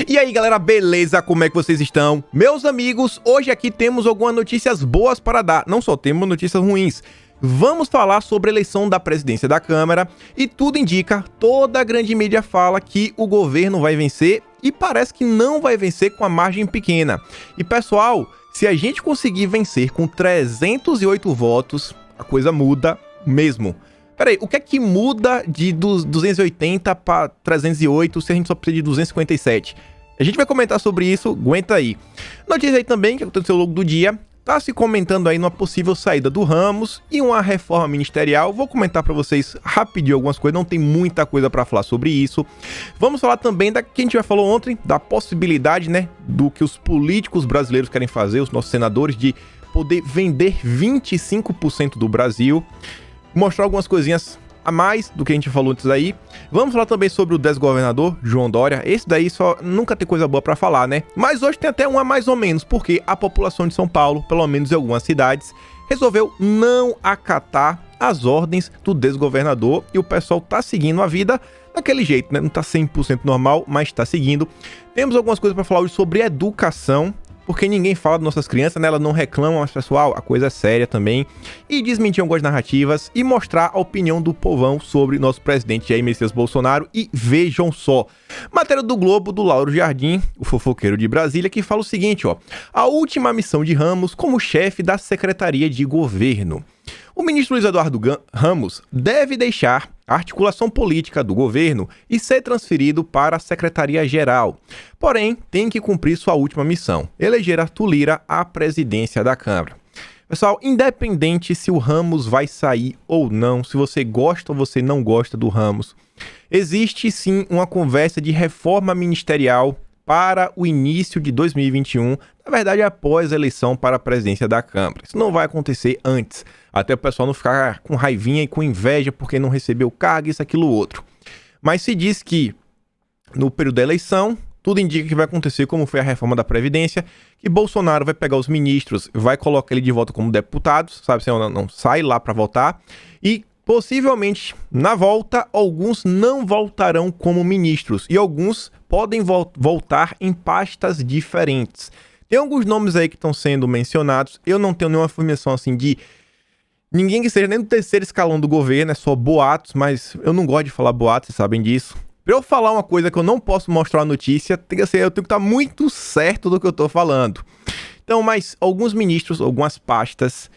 E aí galera, beleza? Como é que vocês estão? Meus amigos, hoje aqui temos algumas notícias boas para dar, não só temos notícias ruins. Vamos falar sobre a eleição da presidência da Câmara e tudo indica, toda a grande mídia fala que o governo vai vencer e parece que não vai vencer com a margem pequena. E pessoal, se a gente conseguir vencer com 308 votos, a coisa muda mesmo. Peraí, o que é que muda de 280 para 308 se a gente só precisa de 257? A gente vai comentar sobre isso, aguenta aí. Notícia aí também, que aconteceu ao longo do dia, tá se comentando aí numa possível saída do Ramos e uma reforma ministerial. Vou comentar para vocês rapidinho algumas coisas, não tem muita coisa para falar sobre isso. Vamos falar também da que a gente já falou ontem, da possibilidade, né, do que os políticos brasileiros querem fazer, os nossos senadores, de poder vender 25% do Brasil. Mostrar algumas coisinhas a mais do que a gente falou antes aí. Vamos falar também sobre o desgovernador João Dória. Esse daí só nunca tem coisa boa pra falar, né? Mas hoje tem até uma mais ou menos, porque a população de São Paulo, pelo menos em algumas cidades, resolveu não acatar as ordens do desgovernador e o pessoal tá seguindo a vida daquele jeito, né? Não tá 100% normal, mas tá seguindo. Temos algumas coisas pra falar hoje sobre educação, porque ninguém fala das nossas crianças, né? Elas não reclamam, mas pessoal, a coisa é séria também. E desmentir algumas narrativas e mostrar a opinião do povão sobre nosso presidente Jair Messias Bolsonaro. E vejam só, matéria do Globo, do Lauro Jardim, o fofoqueiro de Brasília, que fala o seguinte, ó. A última missão de Ramos como chefe da Secretaria de Governo. O ministro Luiz Eduardo Ramos deve deixar a articulação política do governo e ser transferido para a Secretaria-Geral. Porém, tem que cumprir sua última missão, eleger Arthur Lira à presidência da Câmara. Pessoal, independente se o Ramos vai sair ou não, se você gosta ou você não gosta do Ramos, existe sim uma conversa de reforma ministerial para o início de 2021, na verdade após a eleição para a presidência da Câmara. Isso não vai acontecer antes, até o pessoal não ficar com raivinha e com inveja porque não recebeu cargo, isso, aquilo, outro. Mas se diz que no período da eleição, tudo indica que vai acontecer como foi a reforma da Previdência, que Bolsonaro vai pegar os ministros, vai colocar ele de volta como deputados, sabe, se não sai lá para votar, e possivelmente, na volta, alguns não voltarão como ministros e alguns podem voltar em pastas diferentes. Tem alguns nomes aí que estão sendo mencionados, eu não tenho nenhuma afirmação assim de ninguém que seja nem do terceiro escalão do governo, é só boatos, mas eu não gosto de falar boatos, vocês sabem disso. Pra eu falar uma coisa que eu não posso mostrar a notícia, eu tenho que estar muito certo do que eu tô falando. Então, mas alguns ministros, algumas pastas,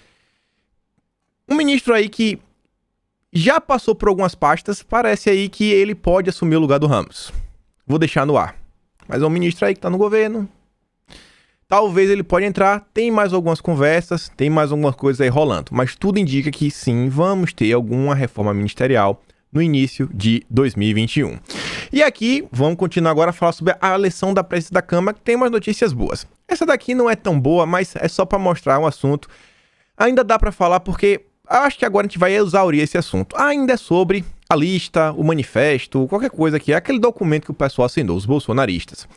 um ministro aí que já passou por algumas pastas, parece aí que ele pode assumir o lugar do Ramos. Vou deixar no ar. Mas é um ministro aí que tá no governo. Talvez ele pode entrar, tem mais algumas conversas, tem mais algumas coisas aí rolando. Mas tudo indica que sim, vamos ter alguma reforma ministerial no início de 2021. E aqui, vamos continuar agora a falar sobre a eleição da presidência da Câmara, que tem umas notícias boas. Essa daqui não é tão boa, mas é só para mostrar um assunto. Ainda dá para falar porque acho que agora a gente vai exaurir esse assunto. Ainda é sobre a lista, o manifesto, qualquer coisa que é aquele documento que o pessoal assinou, os bolsonaristas.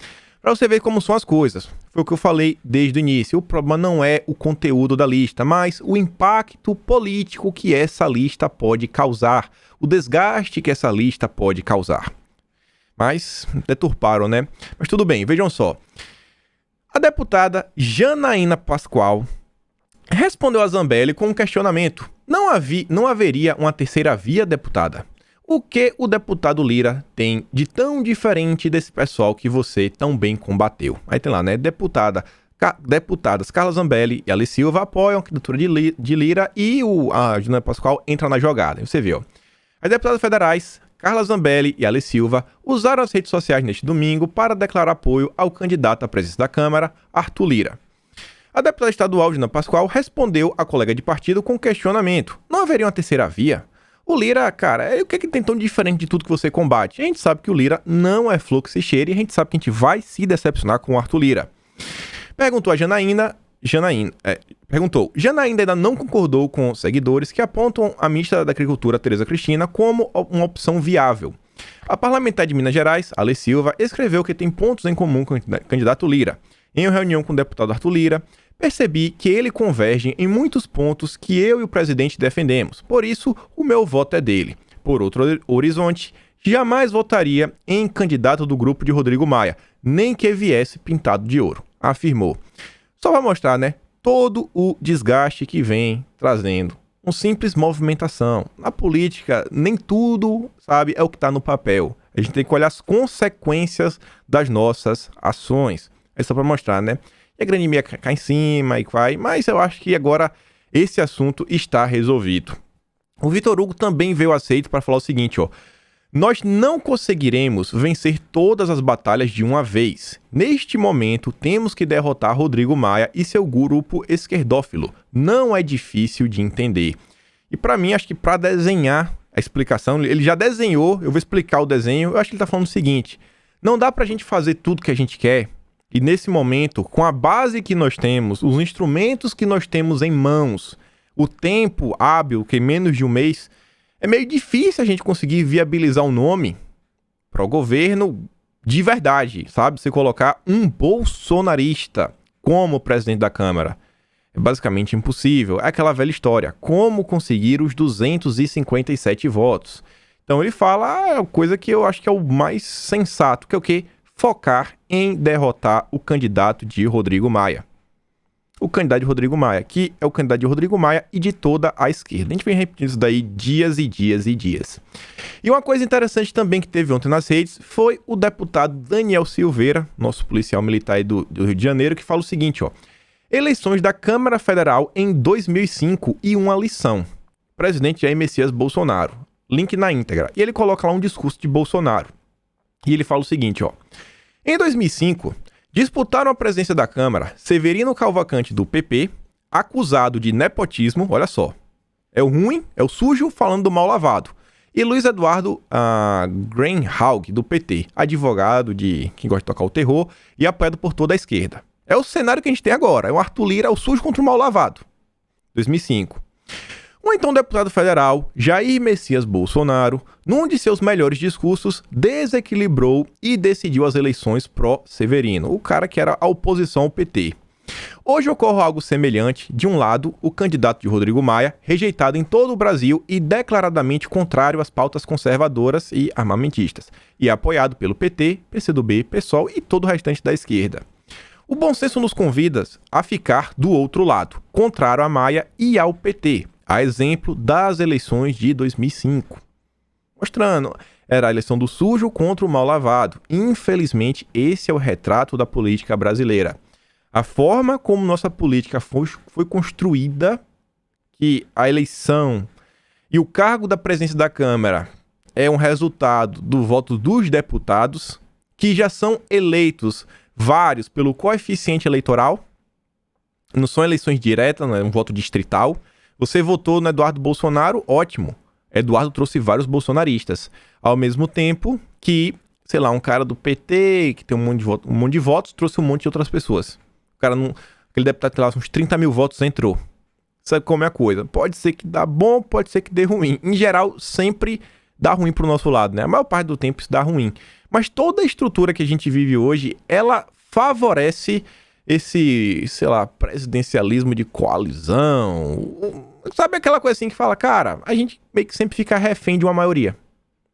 Para você ver como são as coisas. Foi o que eu falei desde o início. O problema não é o conteúdo da lista, mas o impacto político que essa lista pode causar. O desgaste que essa lista pode causar. Mas deturparam, né? Mas tudo bem, vejam só. A deputada Janaína Pascoal respondeu a Zambelli com um questionamento. Não haveria uma terceira via, deputada? O que o deputado Lira tem de tão diferente desse pessoal que você tão bem combateu? Aí tem lá, né? Deputadas Carla Zambelli e Alice Silva apoiam a candidatura de Lira e a Janaína Pascoal entra na jogada. Você viu? As deputadas federais Carla Zambelli e Alice Silva usaram as redes sociais neste domingo para declarar apoio ao candidato à presidência da Câmara, Arthur Lira. A deputada estadual Janaína Pascoal respondeu à colega de partido com questionamento. Não haveria uma terceira via? O Lira, cara, o que tem tão diferente de tudo que você combate? A gente sabe que o Lira não é flor que se cheire e a gente sabe que a gente vai se decepcionar com o Arthur Lira. Perguntou a Janaína ainda não concordou com seguidores que apontam a ministra da Agricultura, Tereza Cristina, como uma opção viável. A parlamentar de Minas Gerais, Alice Silva, escreveu que tem pontos em comum com o candidato Lira. Em uma reunião com o deputado Arthur Lira, percebi que ele converge em muitos pontos que eu e o presidente defendemos. Por isso, o meu voto é dele. Por outro horizonte, jamais votaria em candidato do grupo de Rodrigo Maia, nem que viesse pintado de ouro, afirmou. Só para mostrar, né, todo o desgaste que vem trazendo. Uma simples movimentação. Na política, nem tudo, sabe, é o que está no papel. A gente tem que olhar as consequências das nossas ações. É só para mostrar, né? E a grande mídia cai em cima e vai, mas eu acho que agora esse assunto está resolvido. O Vitor Hugo também veio aceito para falar o seguinte, ó. Nós não conseguiremos vencer todas as batalhas de uma vez. Neste momento, temos que derrotar Rodrigo Maia e seu grupo esquerdófilo. Não é difícil de entender. E para mim, acho que para desenhar a explicação, ele já desenhou, eu vou explicar o desenho, eu acho que ele está falando o seguinte, não dá para a gente fazer tudo que a gente quer, e nesse momento, com a base que nós temos, os instrumentos que nós temos em mãos, o tempo hábil, que é menos de um mês, é meio difícil a gente conseguir viabilizar um nome para o governo de verdade, sabe? Você colocar um bolsonarista como presidente da Câmara. É basicamente impossível. É aquela velha história. Como conseguir os 257 votos? Então ele fala a coisa que eu acho que é o mais sensato, que é o quê? Focar em derrotar o candidato de Rodrigo Maia. O candidato de Rodrigo Maia, que é o candidato de Rodrigo Maia e de toda a esquerda. A gente vem repetindo isso daí dias e dias e dias. E uma coisa interessante também que teve ontem nas redes foi o deputado Daniel Silveira, nosso policial militar aí do Rio de Janeiro, que fala o seguinte, ó. Eleições da Câmara Federal em 2005 e uma lição. Presidente Jair Messias Bolsonaro. Link na íntegra. E ele coloca lá um discurso de Bolsonaro. E ele fala o seguinte, ó. Em 2005... disputaram a presidência da Câmara Severino Cavalcante, do PP, acusado de nepotismo, olha só, é o ruim, é o sujo falando do mal lavado, e Luiz Eduardo Greenhalgh, do PT, advogado de quem gosta de tocar o terror e apoiado por toda a esquerda. É o cenário que a gente tem agora, é o Arthur Lira, é o sujo contra o mal lavado. 2005. O então deputado federal Jair Messias Bolsonaro, num de seus melhores discursos, desequilibrou e decidiu as eleições pró-Severino, o cara que era a oposição ao PT. Hoje ocorre algo semelhante. De um lado, o candidato de Rodrigo Maia, rejeitado em todo o Brasil e declaradamente contrário às pautas conservadoras e armamentistas, e apoiado pelo PT, PCdoB, PSOL e todo o restante da esquerda. O bom senso nos convida a ficar do outro lado, contrário a Maia e ao PT, a exemplo das eleições de 2005. Mostrando, era a eleição do sujo contra o mal lavado. Infelizmente, esse é o retrato da política brasileira. A forma como nossa política foi construída, que a eleição e o cargo da presidência da Câmara é um resultado do voto dos deputados, que já são eleitos vários pelo coeficiente eleitoral. Não são eleições diretas, não é um voto distrital. Você votou no Eduardo Bolsonaro, ótimo. Eduardo trouxe vários bolsonaristas. Ao mesmo tempo que, sei lá, um cara do PT, que tem um monte de votos, trouxe um monte de outras pessoas. O cara, aquele deputado que tem lá uns 30 mil votos, entrou. Sabe como é a coisa? Pode ser que dá bom, pode ser que dê ruim. Em geral, sempre dá ruim pro nosso lado, né? A maior parte do tempo isso dá ruim. Mas toda a estrutura que a gente vive hoje, ela favorece esse, sei lá, presidencialismo de coalizão. Sabe aquela coisa assim que fala, cara, a gente meio que sempre fica refém de uma maioria.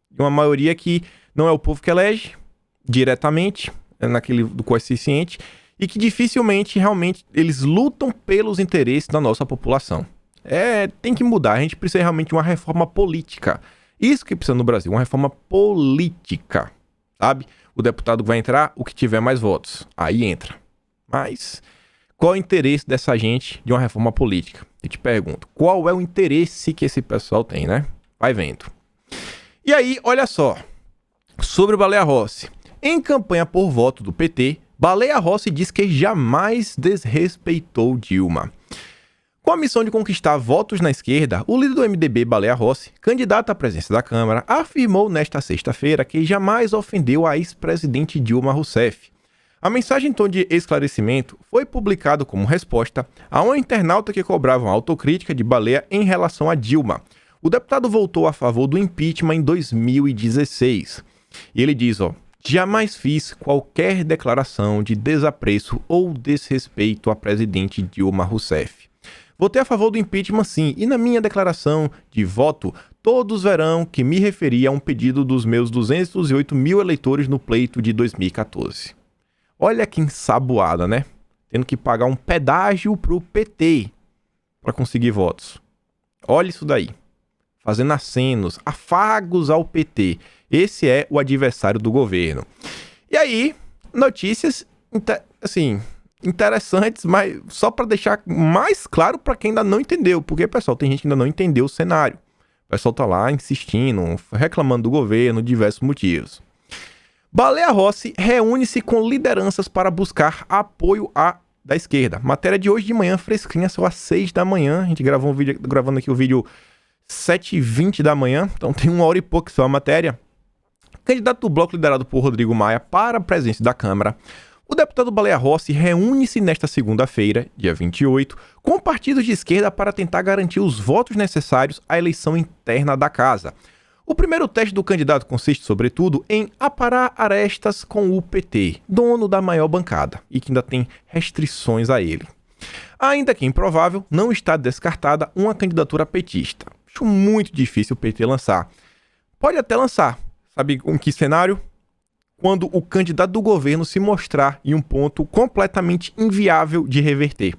De uma maioria que não é o povo que elege diretamente, naquele do coeficiente, e que dificilmente, realmente, eles lutam pelos interesses da nossa população. Tem que mudar, a gente precisa realmente de uma reforma política. Isso que precisa no Brasil, uma reforma política, sabe? O deputado vai entrar, o que tiver mais votos, aí entra. Mas qual é o interesse dessa gente de uma reforma política? Eu te pergunto, qual é o interesse que esse pessoal tem, né? Vai vendo. E aí, olha só, sobre o Baleia Rossi. Em campanha por voto do PT, Baleia Rossi diz que jamais desrespeitou Dilma. Com a missão de conquistar votos na esquerda, o líder do MDB, Baleia Rossi, candidato à presidência da Câmara, afirmou nesta sexta-feira que jamais ofendeu a ex-presidente Dilma Rousseff. A mensagem em tom de esclarecimento foi publicada como resposta a uma internauta que cobrava uma autocrítica de Baleia em relação a Dilma. O deputado voltou a favor do impeachment em 2016. E ele diz, jamais fiz qualquer declaração de desapreço ou desrespeito à presidente Dilma Rousseff. Votei a favor do impeachment sim, e na minha declaração de voto, todos verão que me referi a um pedido dos meus 208 mil eleitores no pleito de 2014. Olha que ensaboada, né? Tendo que pagar um pedágio pro PT para conseguir votos. Olha isso daí. Fazendo acenos, afagos ao PT. Esse é o adversário do governo. E aí, notícias, assim, interessantes, mas só para deixar mais claro para quem ainda não entendeu. Porque, pessoal, tem gente que ainda não entendeu o cenário. O pessoal tá lá insistindo, reclamando do governo, diversos motivos. Baleia Rossi reúne-se com lideranças para buscar apoio da esquerda. Matéria de hoje de manhã, fresquinha, só às 6 da manhã. A gente gravando aqui o vídeo 7h20 da manhã, então tem 1 hora e pouco só a matéria. Candidato do bloco liderado por Rodrigo Maia para a presidência da Câmara, o deputado Baleia Rossi reúne-se nesta segunda-feira, dia 28, com partidos de esquerda para tentar garantir os votos necessários à eleição interna da casa. O primeiro teste do candidato consiste, sobretudo, em aparar arestas com o PT, dono da maior bancada, e que ainda tem restrições a ele. Ainda que improvável, não está descartada uma candidatura petista. Acho muito difícil o PT lançar. Pode até lançar. Sabe em que cenário? Quando o candidato do governo se mostrar em um ponto completamente inviável de reverter.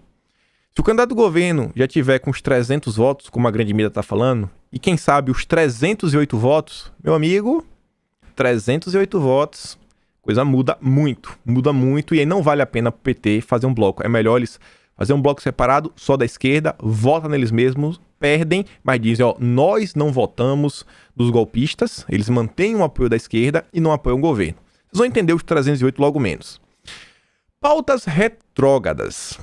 Se o candidato do governo já tiver com os 300 votos, como a grande mídia está falando, e quem sabe os 308 votos, meu amigo, 308 votos, coisa muda muito, e aí não vale a pena pro PT fazer um bloco. É melhor eles fazer um bloco separado, só da esquerda, vota neles mesmos, perdem, mas dizem, ó, nós não votamos dos golpistas, eles mantêm o apoio da esquerda e não apoiam o governo. Vocês vão entender os 308 logo menos. Pautas retrógradas.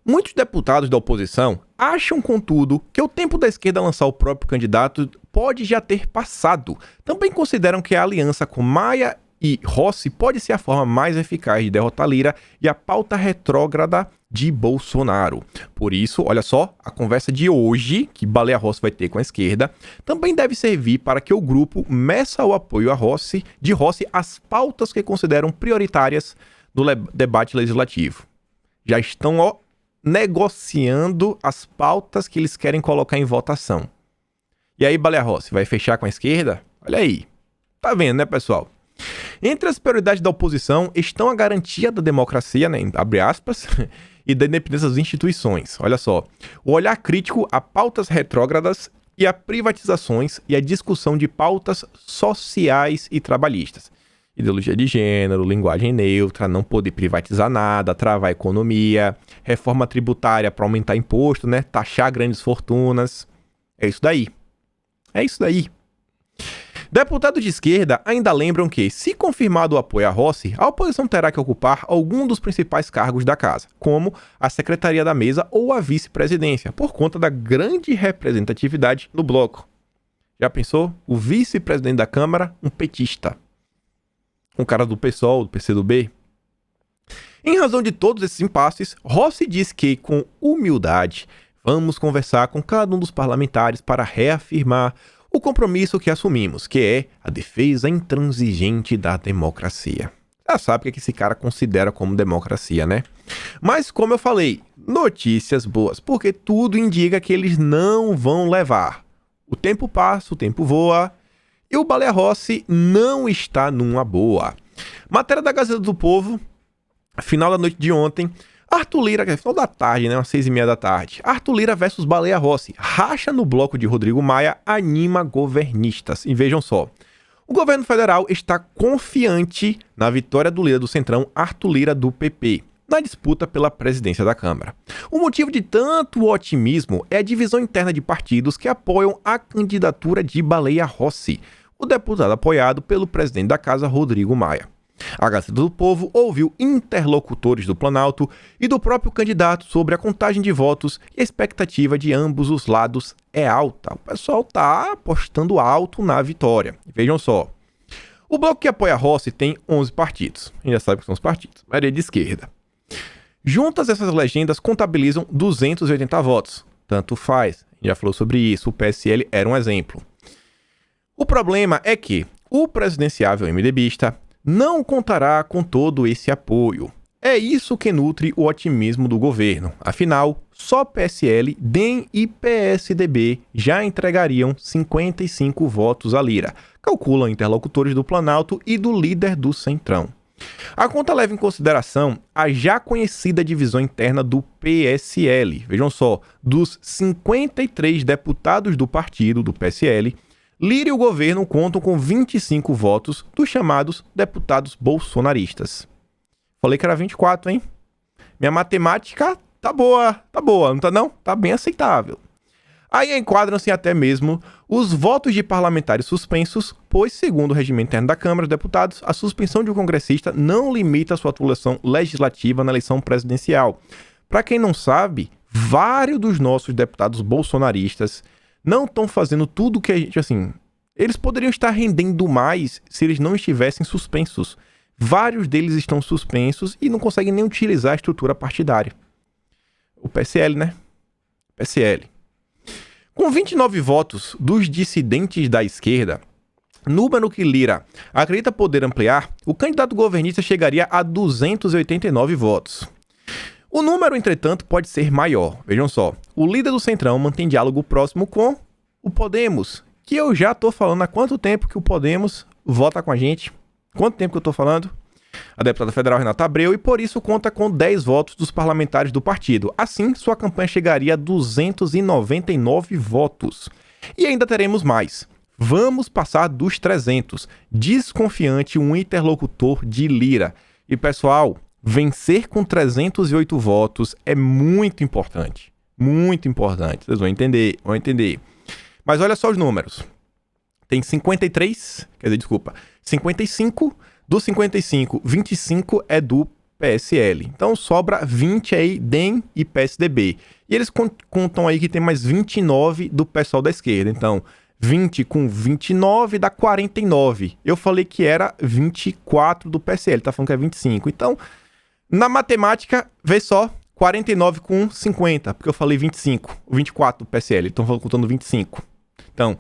Muitos deputados da oposição acham, contudo, que o tempo da esquerda lançar o próprio candidato pode já ter passado. Também consideram que a aliança com Maia e Rossi pode ser a forma mais eficaz de derrotar Lira e a pauta retrógrada de Bolsonaro. Por isso, olha só, a conversa de hoje, que Baleia Rossi vai ter com a esquerda, também deve servir para que o grupo meça o apoio de Rossi às pautas que consideram prioritárias no debate legislativo. Já estão, negociando as pautas que eles querem colocar em votação. E aí, Baleia Rossi, vai fechar com a esquerda? Olha aí. Tá vendo, né, pessoal? Entre as prioridades da oposição estão a garantia da democracia, né, abre aspas, e da independência das instituições. Olha só. O olhar crítico a pautas retrógradas e a privatizações e a discussão de pautas sociais e trabalhistas. Ideologia de gênero, linguagem neutra, não poder privatizar nada, travar a economia, reforma tributária para aumentar imposto, né? Taxar grandes fortunas. É isso daí. É isso daí. Deputados de esquerda ainda lembram que, se confirmado o apoio a Rossi, a oposição terá que ocupar algum dos principais cargos da casa, como a secretaria da mesa ou a vice-presidência, por conta da grande representatividade no bloco. Já pensou? O vice-presidente da Câmara, um petista. Um cara do PSOL, do PCdoB. Em razão de todos esses impasses, Rossi diz que, com humildade, vamos conversar com cada um dos parlamentares para reafirmar o compromisso que assumimos, que é a defesa intransigente da democracia. Já sabe o que esse cara considera como democracia, né? Mas, como eu falei, notícias boas, porque tudo indica que eles não vão levar. O tempo passa, o tempo voa, e o Baleia Rossi não está numa boa. Matéria da Gazeta do Povo, final da noite de ontem, Arthur Lira, que é final da tarde, né, umas 6h30 da tarde. Arthur Lira versus Baleia Rossi. Racha no bloco de Rodrigo Maia anima governistas. E vejam só, o governo federal está confiante na vitória do líder do Centrão, Arthur Lira, do PP, na disputa pela presidência da Câmara. O motivo de tanto otimismo é a divisão interna de partidos que apoiam a candidatura de Baleia Rossi, o deputado apoiado pelo presidente da casa, Rodrigo Maia. A Gazeta do Povo ouviu interlocutores do Planalto e do próprio candidato sobre a contagem de votos e a expectativa de ambos os lados é alta. O pessoal está apostando alto na vitória. Vejam só. O bloco que apoia Rossi tem 11 partidos. A gente já sabe que são os partidos. Maioria de esquerda. Juntas, essas legendas contabilizam 280 votos. Tanto faz. A gente já falou sobre isso. O PSL era um exemplo. O problema é que o presidenciável MDBista não contará com todo esse apoio. É isso que nutre o otimismo do governo. Afinal, só PSL, DEM e PSDB já entregariam 55 votos à Lira, calculam interlocutores do Planalto e do líder do Centrão. A conta leva em consideração a já conhecida divisão interna do PSL. Vejam só, dos 53 deputados do partido, do PSL, Lira e o governo contam com 25 votos dos chamados deputados bolsonaristas. Falei que era 24, hein? Minha matemática tá boa, não tá não? Tá bem aceitável. Aí enquadram-se até mesmo os votos de parlamentares suspensos, pois, segundo o regimento interno da Câmara dos Deputados, a suspensão de um congressista não limita a sua atuação legislativa na eleição presidencial. Para quem não sabe, vários dos nossos deputados bolsonaristas não estão fazendo tudo que a gente, assim, eles poderiam estar rendendo mais se eles não estivessem suspensos. Vários deles estão suspensos e não conseguem nem utilizar a estrutura partidária. O PSL, né? PSL. Com 29 votos dos dissidentes da esquerda, número que Lira acredita poder ampliar, o candidato governista chegaria a 289 votos. O número, entretanto, pode ser maior. Vejam só, o líder do Centrão mantém diálogo próximo com o Podemos, que eu já tô falando há quanto tempo que o Podemos vota com a gente. Quanto tempo que eu tô falando? A deputada federal Renata Abreu, e por isso conta com 10 votos dos parlamentares do partido. Assim, sua campanha chegaria a 299 votos. E ainda teremos mais. Vamos passar dos 300. Desconfiante um interlocutor de Lira. E pessoal, vencer com 308 votos é muito importante. Muito importante. Vocês vão entender, Mas olha só os números. Tem 55, dos 55, 25 é do PSL. Então sobra 20 aí, DEM e PSDB. E eles contam aí que tem mais 29 do pessoal da esquerda. Então, 20 com 29 dá 49. Eu falei que era 24 do PSL, tá falando que é 25. Então, na matemática, vê só, 49 com 50, porque eu falei 25, 24 do PSL, então contando 25. Então,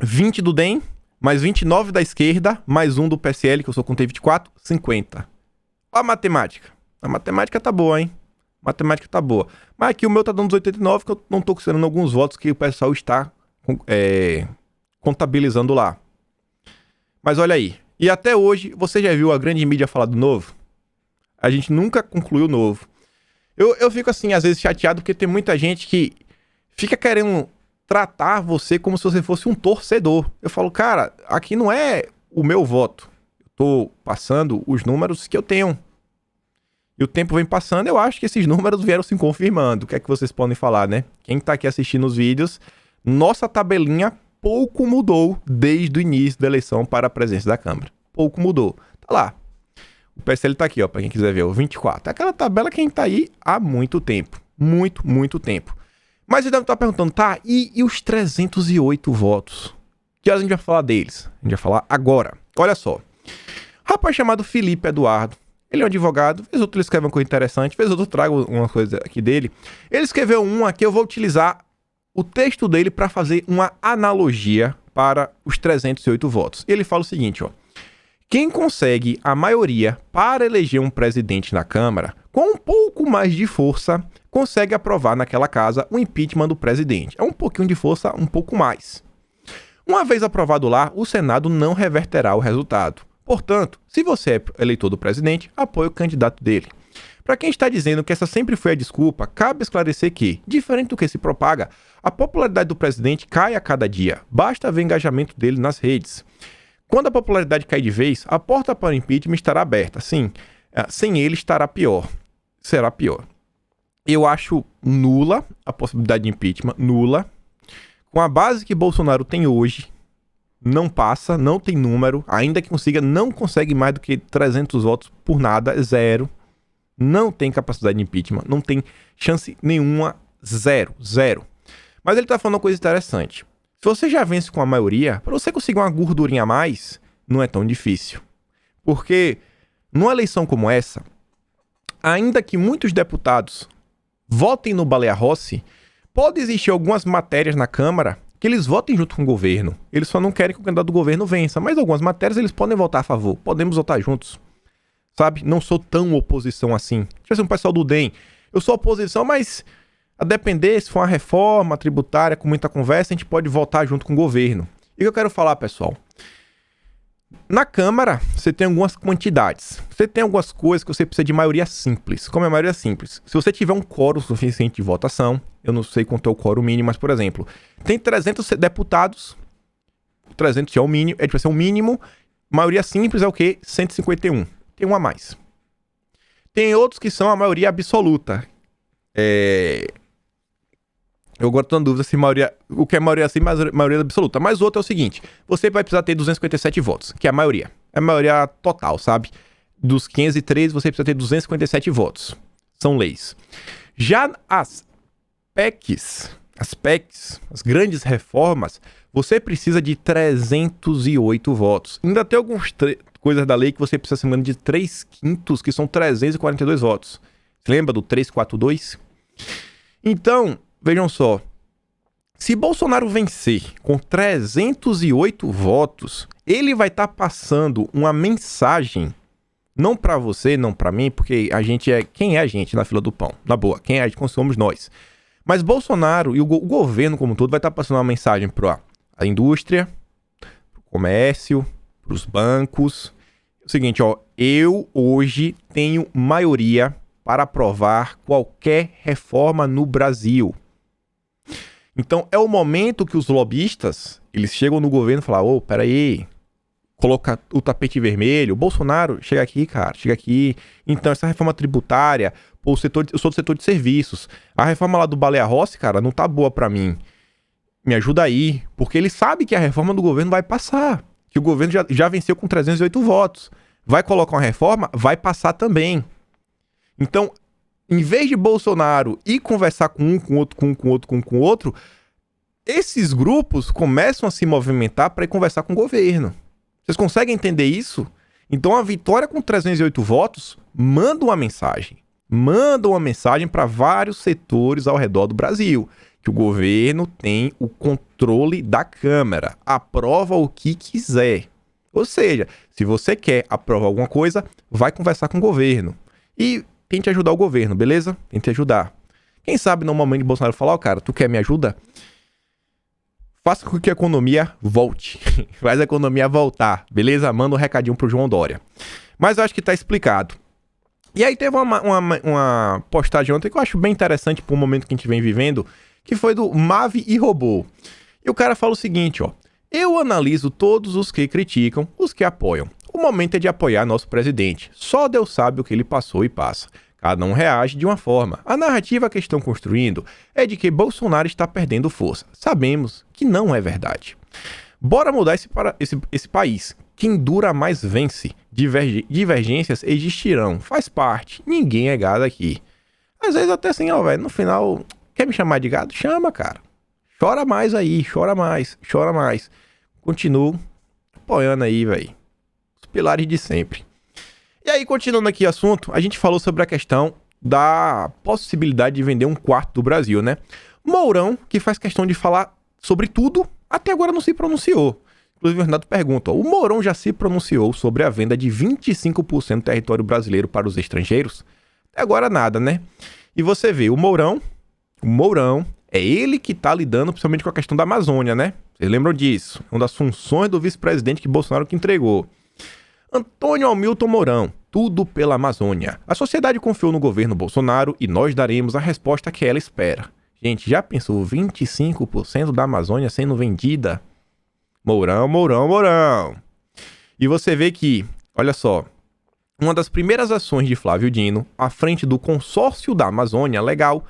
20 do DEM, mais 29 da esquerda, mais 1 do PSL, que eu só contei 24, 50. Ó a matemática. A matemática tá boa, hein? Matemática tá boa. Mas aqui o meu tá dando 89, que eu não tô considerando alguns votos que o pessoal está contabilizando lá. Mas olha aí. E até hoje, você já viu a grande mídia falar do Novo? A gente nunca concluiu o Novo. Eu fico assim, às vezes chateado, porque tem muita gente que fica querendo tratar você como se você fosse um torcedor. Eu falo, cara, aqui não é o meu voto. Eu tô passando os números que eu tenho. E o tempo vem passando, eu acho que esses números vieram se confirmando. O que é que vocês podem falar, né? Quem tá aqui assistindo os vídeos, nossa tabelinha pouco mudou desde o início da eleição para a presidência da Câmara. Pouco mudou. Tá lá. O PSL tá aqui, ó, pra quem quiser ver, o 24. É aquela tabela que a gente tá aí há muito tempo. Muito tempo. Mas você deve estar perguntando, tá, e os 308 votos? Que horas a gente vai falar deles? A gente vai falar agora. Olha só. Rapaz chamado Felipe Eduardo. Ele é um advogado. Vez outro ele escreve uma coisa interessante. Vez outro eu trago uma coisa aqui dele. Ele escreveu uma que eu vou utilizar o texto dele para fazer uma analogia para os 308 votos. Ele fala o seguinte, ó. Quem consegue a maioria para eleger um presidente na Câmara, com um pouco mais de força, consegue aprovar naquela casa o impeachment do presidente. É um pouquinho de força, um pouco mais. Uma vez aprovado lá, o Senado não reverterá o resultado. Portanto, se você é eleitor do presidente, apoie o candidato dele. Para quem está dizendo que essa sempre foi a desculpa, cabe esclarecer que, diferente do que se propaga, a popularidade do presidente cai a cada dia. Basta ver o engajamento dele nas redes. Quando a popularidade cair de vez, a porta para o impeachment estará aberta. Sim, sem ele estará pior. Será pior. Eu acho nula a possibilidade de impeachment, nula. Com a base que Bolsonaro tem hoje, não passa, não tem número. Ainda que consiga, não consegue mais do que 300 votos por nada, zero. Não tem capacidade de impeachment, não tem chance nenhuma, zero. Mas ele tá falando uma coisa interessante. Se você já vence com a maioria, para você conseguir uma gordurinha a mais, não é tão difícil. Porque numa eleição como essa, ainda que muitos deputados votem no Baleia Rossi, pode existir algumas matérias na Câmara que eles votem junto com o governo. Eles só não querem que o candidato do governo vença, mas algumas matérias eles podem votar a favor. Podemos votar juntos. sabe? Não sou tão oposição assim. Tipo assim, o pessoal do DEM. Eu sou oposição, mas a depender, se for uma reforma tributária com muita conversa, a gente pode votar junto com o governo. E o que eu quero falar, pessoal? Na Câmara, você tem algumas quantidades. Você tem algumas coisas que você precisa de maioria simples. Como é a maioria simples? Se você tiver um quórum suficiente de votação, eu não sei quanto é o quórum mínimo, mas, por exemplo, tem 300 deputados, 300 é o mínimo, tipo assim, o mínimo, maioria simples é o quê? 151. Tem um a mais. Tem outros que são a maioria absoluta. Eu agora tô na dúvida se o que é maioria assim, mas maioria absoluta. Mas o outro é o seguinte, você vai precisar ter 257 votos, que é a maioria. É a maioria total, sabe? Dos 503, você precisa ter 257 votos. São leis. Já as PECs, as grandes reformas, você precisa de 308 votos. Ainda tem algumas coisas da lei que você precisa, se não me engano, de 3/5, que são 342 votos. Você lembra do 342? Então, vejam só, se Bolsonaro vencer com 308 votos, ele vai estar passando uma mensagem, não pra você, não pra mim, porque a gente é... Quem é a gente na fila do pão? Na boa, quem é a gente? Somos nós. Mas Bolsonaro e o governo como um todo vai estar passando uma mensagem pra a indústria, pro comércio, pros bancos. É o seguinte, ó, eu hoje tenho maioria para aprovar qualquer reforma no Brasil. Então, é o momento que os lobistas, eles chegam no governo e falam, peraí, coloca o tapete vermelho, Bolsonaro, chega aqui, cara, chega aqui. Então, essa reforma tributária, eu sou do setor de serviços, a reforma lá do Baleia Rossi, cara, não tá boa pra mim. Me ajuda aí, porque ele sabe que a reforma do governo vai passar, que o governo já venceu com 308 votos. Vai colocar uma reforma, vai passar também. Então, em vez de Bolsonaro ir conversar com um, com outro, com outro, esses grupos começam a se movimentar para ir conversar com o governo. Vocês conseguem entender isso? Então, a vitória com 308 votos manda uma mensagem. Manda uma mensagem para vários setores ao redor do Brasil, que o governo tem o controle da Câmara, aprova o que quiser. Ou seja, se você quer aprovar alguma coisa, vai conversar com o governo. E tente ajudar o governo, beleza? Tente ajudar. Quem sabe no momento de Bolsonaro falar, cara, tu quer me ajuda? Faça com que a economia volte. Faz a economia voltar, beleza? Manda um recadinho pro João Dória. Mas eu acho que tá explicado. E aí teve uma postagem ontem que eu acho bem interessante pro momento que a gente vem vivendo, que foi do Mave e Robô. E o cara fala o seguinte, ó. Eu analiso todos os que criticam, os que apoiam. O momento é de apoiar nosso presidente. Só Deus sabe o que ele passou e passa. Cada um reage de uma forma. A narrativa que estão construindo é de que Bolsonaro está perdendo força. Sabemos que não é verdade. Bora mudar esse país. Quem dura mais vence. Divergências existirão. Faz parte. Ninguém é gado aqui. Às vezes até assim, ó, velho, no final, quer me chamar de gado? Chama, cara. Chora mais aí, chora mais, chora mais. Continuo apoiando aí, velho. Os pilares de sempre. E aí, continuando aqui o assunto, a gente falou sobre a questão da possibilidade de vender um quarto do Brasil, né? Mourão, que faz questão de falar sobre tudo, até agora não se pronunciou. Inclusive, o Renato pergunta, ó, o Mourão já se pronunciou sobre a venda de 25% do território brasileiro para os estrangeiros? Até agora nada, né? E você vê, o Mourão, é ele que tá lidando principalmente com a questão da Amazônia, né? Vocês lembram disso? Uma das funções do vice-presidente que Bolsonaro que entregou. Antônio Hamilton Mourão, tudo pela Amazônia. A sociedade confiou no governo Bolsonaro e nós daremos a resposta que ela espera. Gente, já pensou 25% da Amazônia sendo vendida? Mourão. E você vê que, olha só, uma das primeiras ações de Flávio Dino, à frente do consórcio da Amazônia Legal,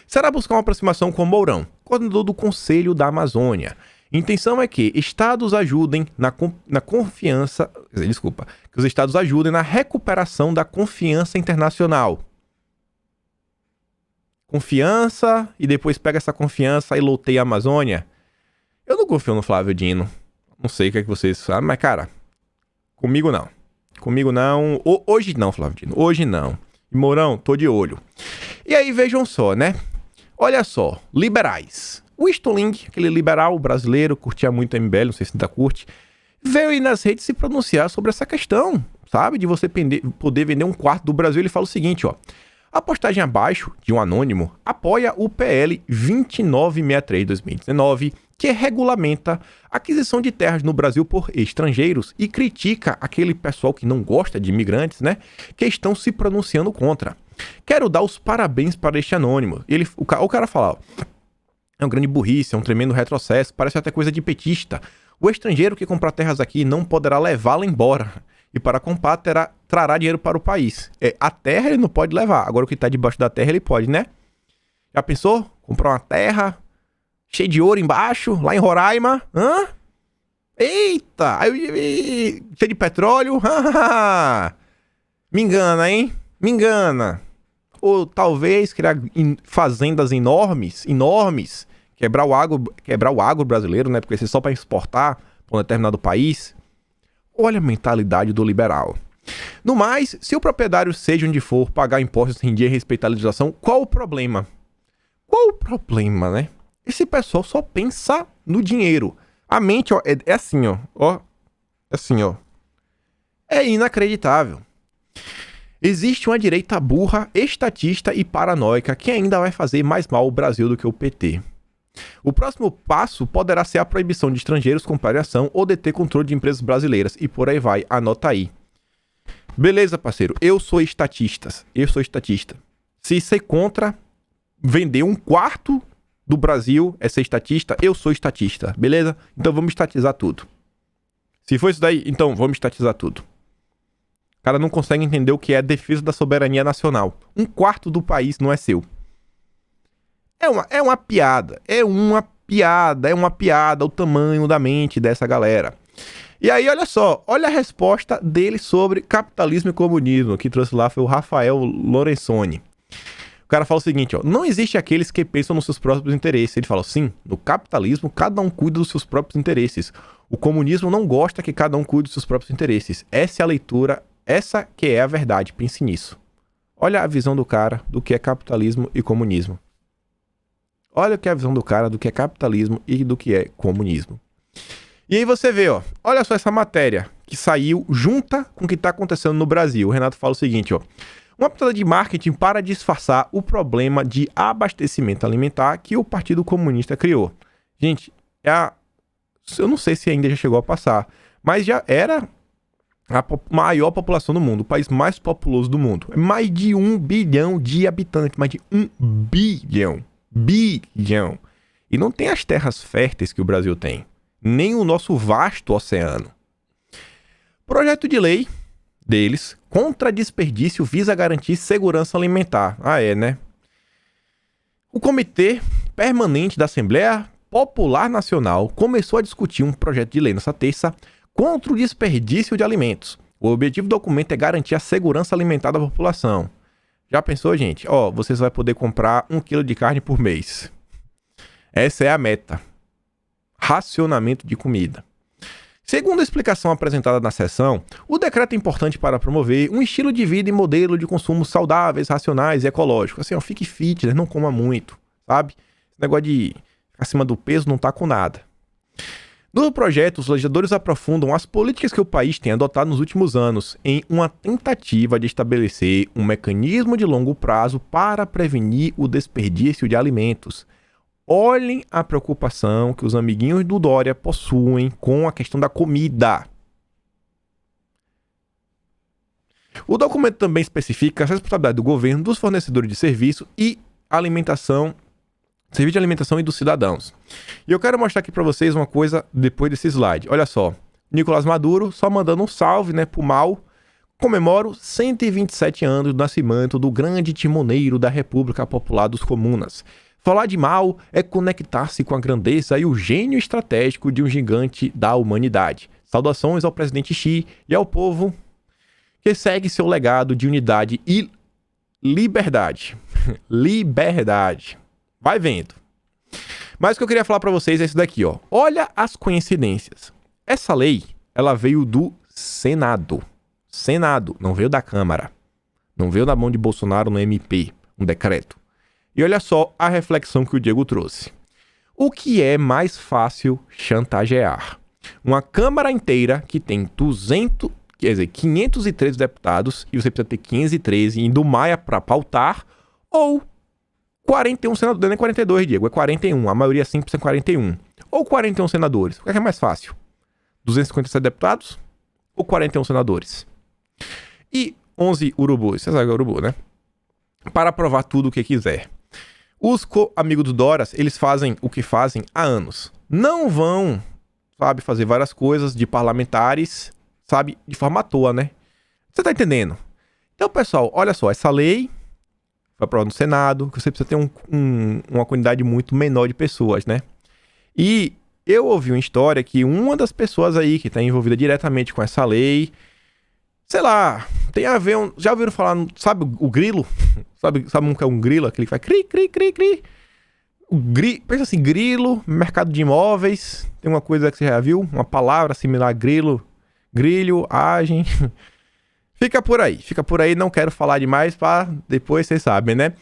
será buscar uma aproximação com Mourão, coordenador do Conselho da Amazônia. A intenção é que estados ajudem na confiança... Desculpa. Que os estados ajudem na recuperação da confiança internacional. Confiança e depois pega essa confiança e loteia a Amazônia. Eu não confio no Flávio Dino. Não sei o que é que vocês sabem, mas, cara, comigo não. Comigo não. Hoje não, Flávio Dino. Hoje não. E Mourão, tô de olho. E aí, vejam só, né? Olha só, liberais. O Stolink, aquele liberal brasileiro, curtia muito o MBL, não sei se ainda curte, veio aí nas redes se pronunciar sobre essa questão, sabe? De você poder vender um quarto do Brasil. Ele fala o seguinte, ó. A postagem abaixo, de um anônimo, apoia o PL 2963/2019, que regulamenta a aquisição de terras no Brasil por estrangeiros e critica aquele pessoal que não gosta de imigrantes, né? Que estão se pronunciando contra. Quero dar os parabéns para este anônimo. O cara fala, ó, é um grande burrice, é um tremendo retrocesso, parece até coisa de petista. O estrangeiro que comprar terras aqui não poderá levá-la embora. E para comprar, trará dinheiro para o país. A terra ele não pode levar. Agora o que está debaixo da terra ele pode, né? Já pensou? Comprar uma terra cheia de ouro embaixo, lá em Roraima. Hã? Eita! Cheia de petróleo. Me engana, hein? Me engana. Ou talvez criar fazendas enormes. Quebrar o agro brasileiro, né? Porque isso é só para exportar para um determinado país. Olha a mentalidade do liberal. No mais, se o proprietário, seja onde for, pagar impostos em dia e respeitar a legislação, qual o problema? Qual o problema, né? Esse pessoal só pensa no dinheiro. A mente, ó, é assim, ó. É assim, ó. É inacreditável. Existe uma direita burra, estatista e paranoica que ainda vai fazer mais mal ao Brasil do que o PT. O próximo passo poderá ser a proibição de estrangeiros comprarem ação ou deter controle de empresas brasileiras. E por aí vai, anota aí. Beleza, parceiro, eu sou estatista. Se ser contra vender um quarto do Brasil é ser estatista, eu sou estatista, beleza? Então vamos estatizar tudo. Se for isso daí, então vamos estatizar tudo. O cara não consegue entender o que é a defesa da soberania nacional. Um quarto do país não é seu. É uma piada o tamanho da mente dessa galera. E aí, olha só, olha a resposta dele sobre capitalismo e comunismo, que trouxe lá foi o Rafael Lorenzoni. O cara fala o seguinte, ó, não existe aqueles que pensam nos seus próprios interesses. Ele fala, sim, no capitalismo cada um cuida dos seus próprios interesses. O comunismo não gosta que cada um cuide dos seus próprios interesses. Essa é a leitura, essa que é a verdade, pense nisso. Olha a visão do cara do que é capitalismo e comunismo. Olha o que é a visão do cara do que é capitalismo e do que é comunismo. E aí você vê, ó, olha só essa matéria que saiu junta com o que está acontecendo no Brasil. O Renato fala o seguinte, ó. Uma pitada de marketing para disfarçar o problema de abastecimento alimentar que o Partido Comunista criou. Gente, eu não sei se ainda já chegou a passar, mas já era a maior população do mundo, o país mais populoso do mundo. É mais de 1 bilhão de habitantes, mais de 1 bilhão. E não tem as terras férteis que o Brasil tem, nem o nosso vasto oceano. Projeto de lei deles contra desperdício visa garantir segurança alimentar. Né? O Comitê Permanente da Assembleia Popular Nacional começou a discutir um projeto de lei nessa terça contra o desperdício de alimentos. O objetivo do documento é garantir a segurança alimentar da população. Já pensou, gente? Vocês vão poder comprar 1 quilo de carne por mês. Essa é a meta. Racionamento de comida. Segundo a explicação apresentada na sessão, o decreto é importante para promover um estilo de vida e modelo de consumo saudáveis, racionais e ecológicos. Assim, fique fitness, não coma muito, sabe? Esse negócio de ficar acima do peso não tá com nada. No projeto, os legisladores aprofundam as políticas que o país tem adotado nos últimos anos em uma tentativa de estabelecer um mecanismo de longo prazo para prevenir o desperdício de alimentos. Olhem a preocupação que os amiguinhos do Dória possuem com a questão da comida. O documento também especifica a responsabilidade do governo, dos fornecedores de serviço de alimentação e dos cidadãos. E eu quero mostrar aqui para vocês uma coisa depois desse slide. Olha só, Nicolás Maduro só mandando um salve, né, pro mal. Comemoro 127 anos do nascimento do grande timoneiro da República Popular dos Comunas. Falar de Mao é conectar-se com a grandeza e o gênio estratégico de um gigante da humanidade. Saudações ao presidente Xi e ao povo que segue seu legado de unidade e liberdade. Liberdade. Vai vendo. Mas o que eu queria falar pra vocês é isso daqui, ó. Olha as coincidências. Essa lei, ela veio do Senado. Senado, não veio da Câmara. Não veio da mão de Bolsonaro no MP, um decreto. E olha só a reflexão que o Diego trouxe. O que é mais fácil chantagear? Uma Câmara inteira que tem quer dizer, 513 deputados e você precisa ter 513 indo Maia para pautar, ou 41 senadores, não é 42, Diego, é 41, a maioria sempre são 41. Ou 41 senadores, o que é mais fácil? 257 deputados ou 41 senadores? E 11 urubus, você sabe que é urubu, né? Para aprovar tudo o que quiser. Os amigos do Dória, eles fazem o que fazem há anos. Não vão, sabe, fazer várias coisas de parlamentares, sabe, de forma à toa, né? Você tá entendendo? Então, pessoal, olha só, essa lei foi aprovada no Senado, que você precisa ter uma quantidade muito menor de pessoas, né? E eu ouvi uma história que uma das pessoas aí que tá envolvida diretamente com essa lei, sei lá, tem a ver... já ouviram falar, sabe o grilo? Sabe o que é um grilo? Aquele que faz cri, cri, cri, cri. Pensa assim, grilo, mercado de imóveis, tem uma coisa que você já viu? Uma palavra similar a grilo, grilho, agem. Fica por aí, não quero falar demais pra depois vocês sabem, né?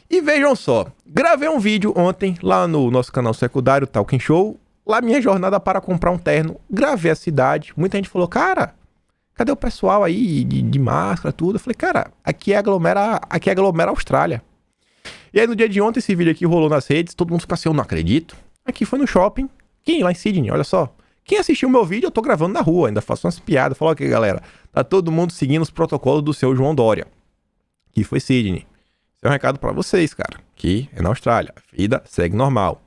E vejam só, gravei um vídeo ontem lá no nosso canal secundário, Talking Show, lá minha jornada para comprar um terno, gravei a cidade, muita gente falou, cara, cadê o pessoal aí de máscara, tudo? Eu falei, cara, aqui é aglomera Austrália. E aí no dia de ontem esse vídeo aqui rolou nas redes, todo mundo ficou assim, eu não acredito. Aqui foi no shopping, lá em Sydney, olha só. Quem assistiu o meu vídeo, eu tô gravando na rua, ainda faço umas piadas, falo aqui, galera, tá todo mundo seguindo os protocolos do seu João Dória, que foi Sydney. Esse é um recado pra vocês, cara, que é na Austrália, a vida segue normal.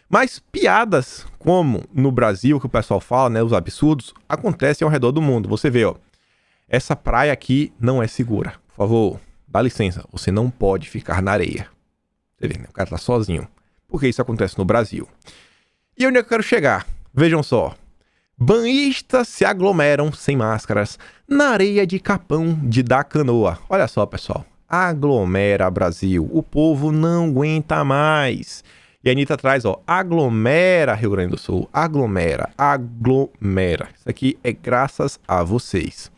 Mas piadas como no Brasil, que o pessoal fala, né, os absurdos, acontecem ao redor do mundo. Você vê, ó, essa praia aqui não é segura, por favor, dá licença, você não pode ficar na areia. Você vê, né, o cara tá sozinho, porque isso acontece no Brasil. E onde é que eu quero chegar? Vejam só, banhistas se aglomeram sem máscaras na areia de Capão da Canoa. Olha só, pessoal, aglomera Brasil, o povo não aguenta mais. E a Anitta traz, ó, aglomera Rio Grande do Sul, aglomera. Isso aqui é graças a vocês.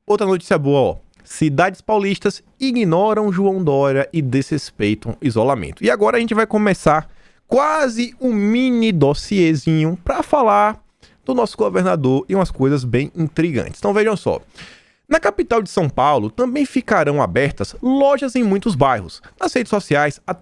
Outra notícia boa, ó, cidades paulistas ignoram João Dória e desrespeitam isolamento. E agora a gente vai começar quase um mini dossiezinho para falar do nosso governador e umas coisas bem intrigantes. Então vejam só, na capital de São Paulo também ficarão abertas lojas em muitos bairros. Nas redes sociais há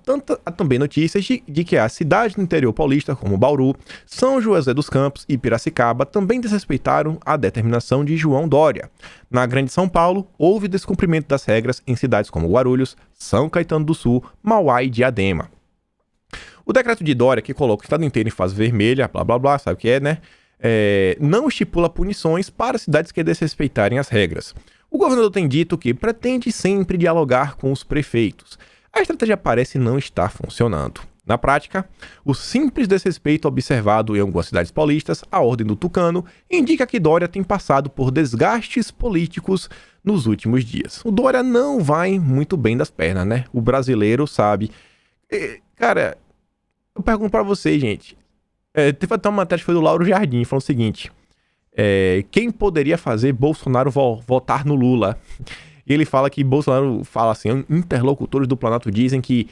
também notícias de que a cidade do interior paulista, como Bauru, São José dos Campos e Piracicaba, também desrespeitaram a determinação de João Dória. Na Grande São Paulo, houve descumprimento das regras em cidades como Guarulhos, São Caetano do Sul, Mauá e Diadema. O decreto de Dória, que coloca o estado inteiro em fase vermelha, blá blá blá, sabe o que é, né? Não estipula punições para cidades que desrespeitarem as regras. O governador tem dito que pretende sempre dialogar com os prefeitos. A estratégia parece não estar funcionando. Na prática, o simples desrespeito observado em algumas cidades paulistas à ordem do Tucano indica que Dória tem passado por desgastes políticos nos últimos dias. O Dória não vai muito bem das pernas, né? O brasileiro sabe. Cara, eu pergunto pra vocês, gente. Teve até uma matéria que foi do Lauro Jardim, falando o seguinte: quem poderia fazer Bolsonaro votar no Lula? E ele fala que Bolsonaro fala assim, interlocutores do Planalto dizem que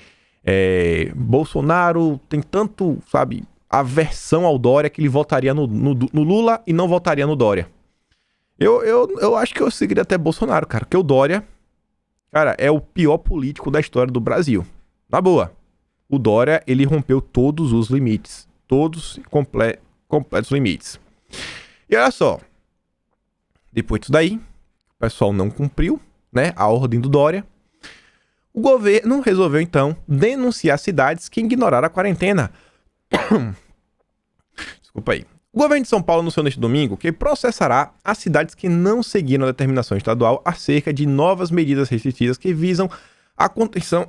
Bolsonaro tem tanto, sabe, aversão ao Dória que ele votaria no Lula e não votaria no Dória. Eu acho que eu seguiria até Bolsonaro, cara, porque o Dória, cara, é o pior político da história do Brasil. Na boa. O Dória, ele rompeu todos os limites. Todos completos limites. E olha só. Depois disso daí, o pessoal não cumpriu, né, a ordem do Dória. O governo resolveu, então, denunciar cidades que ignoraram a quarentena. Desculpa aí. O governo de São Paulo anunciou neste domingo que processará as cidades que não seguiram a determinação estadual acerca de novas medidas restritivas que visam a contenção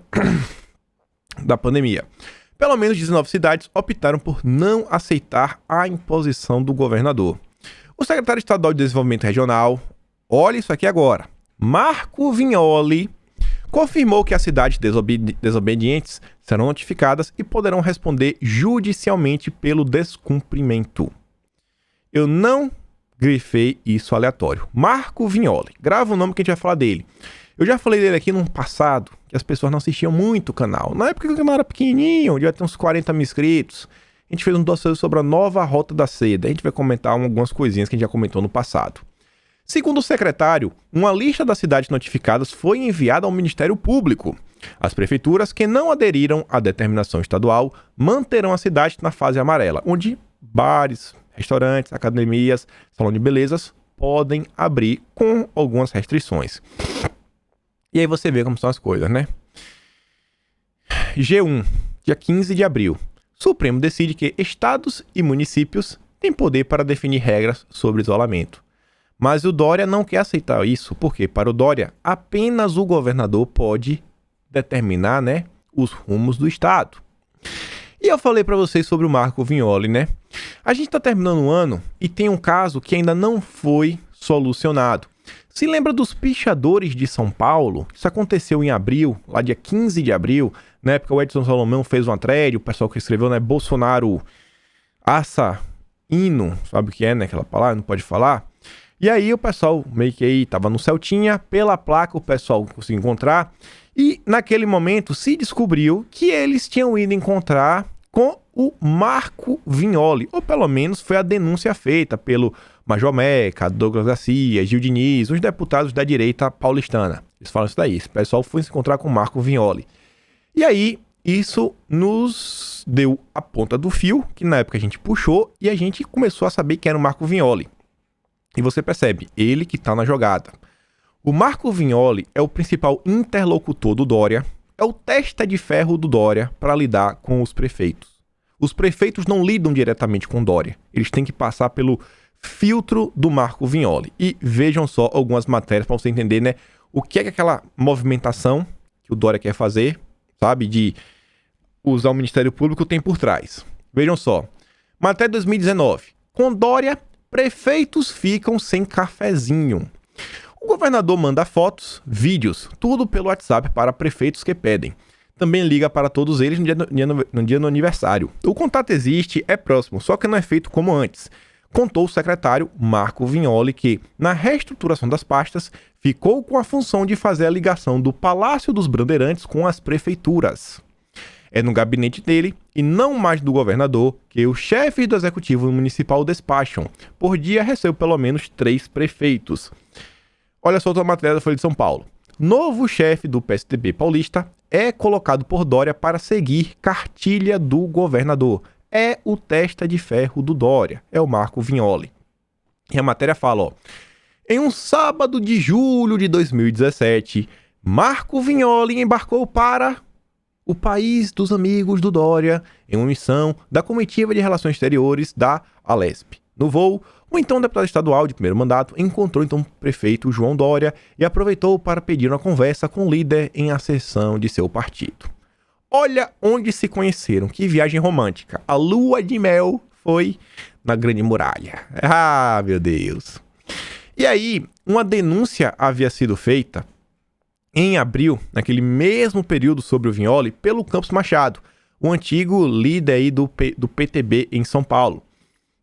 da pandemia. Pelo menos 19 cidades optaram por não aceitar a imposição do governador. O secretário estadual de Desenvolvimento Regional, olha isso aqui agora, Marco Vignoli, confirmou que as cidades desobedientes serão notificadas e poderão responder judicialmente pelo descumprimento. Eu não grifei isso aleatório. Marco Vignoli, grava o nome que a gente vai falar dele. Eu já falei dele aqui no passado, que as pessoas não assistiam muito o canal. Na época que o canal era pequenininho, devia ter uns 40 mil inscritos. A gente fez um dossiê sobre a nova Rota da Seda. A gente vai comentar algumas coisinhas que a gente já comentou no passado. Segundo o secretário, uma lista das cidades notificadas foi enviada ao Ministério Público. As prefeituras que não aderiram à determinação estadual manterão a cidade na fase amarela, onde bares, restaurantes, academias, salão de belezas podem abrir com algumas restrições. E aí você vê como são as coisas, né? G1, dia 15 de abril. Supremo decide que estados e municípios têm poder para definir regras sobre isolamento. Mas o Dória não quer aceitar isso, porque para o Dória apenas o governador pode determinar, né, os rumos do estado. E eu falei para vocês sobre o Marco Vignoli, né? A gente está terminando o ano e tem um caso que ainda não foi solucionado. Se lembra dos pichadores de São Paulo? Isso aconteceu em abril, lá dia 15 de abril. Na época o Edson Salomão fez uma thread, o pessoal que escreveu, né? Bolsonaro assassino, sabe o que é, né? Aquela palavra, não pode falar. E aí o pessoal meio que aí tava no Celtinha, pela placa o pessoal conseguiu encontrar. E naquele momento se descobriu que eles tinham ido encontrar com o Marco Vignoli. Ou pelo menos foi a denúncia feita pelo Major Meca, Douglas Garcia, Gil Diniz, os deputados da direita paulistana. Eles falam isso daí. Esse pessoal foi se encontrar com o Marco Vignoli. E aí isso nos deu a ponta do fio, que na época a gente puxou e a gente começou a saber que era o Marco Vignoli. E você percebe, ele que está na jogada. O Marco Vignoli é o principal interlocutor do Dória, é o testa de ferro do Dória para lidar com os prefeitos. Os prefeitos não lidam diretamente com o Dória, eles têm que passar pelo filtro do Marco Vignoli. E vejam só algumas matérias para você entender, né, o que é aquela movimentação que o Dória quer fazer, sabe, de usar o Ministério Público tem por trás. Vejam só, matéria 2019, com Dória, prefeitos ficam sem cafezinho. O governador manda fotos, vídeos, tudo pelo WhatsApp para prefeitos que pedem. Também liga para todos eles no dia do aniversário. O contato existe, é próximo, só que não é feito como antes. Contou o secretário Marco Vignoli que, na reestruturação das pastas, ficou com a função de fazer a ligação do Palácio dos Bandeirantes com as prefeituras. É no gabinete dele, e não mais do governador, que os chefes do executivo municipal despacham. Por dia recebe pelo menos 3 prefeitos. Olha só outra matéria da Folha de São Paulo. Novo chefe do PSDB paulista é colocado por Dória para seguir cartilha do governador. É o testa de ferro do Dória, é o Marco Vignoli. E a matéria fala, ó, em um sábado de julho de 2017, Marco Vignoli embarcou para o país dos amigos do Dória em uma missão da Comitiva de Relações Exteriores da Alesp. No voo, o então deputado estadual de primeiro mandato encontrou então o prefeito João Dória e aproveitou para pedir uma conversa com o líder em ascensão de seu partido. Olha onde se conheceram, que viagem romântica. A lua de mel foi na Grande Muralha. Ah, meu Deus. E aí, uma denúncia havia sido feita em abril, naquele mesmo período sobre o Vignoli, pelo Campos Machado, o antigo líder aí do PTB em São Paulo.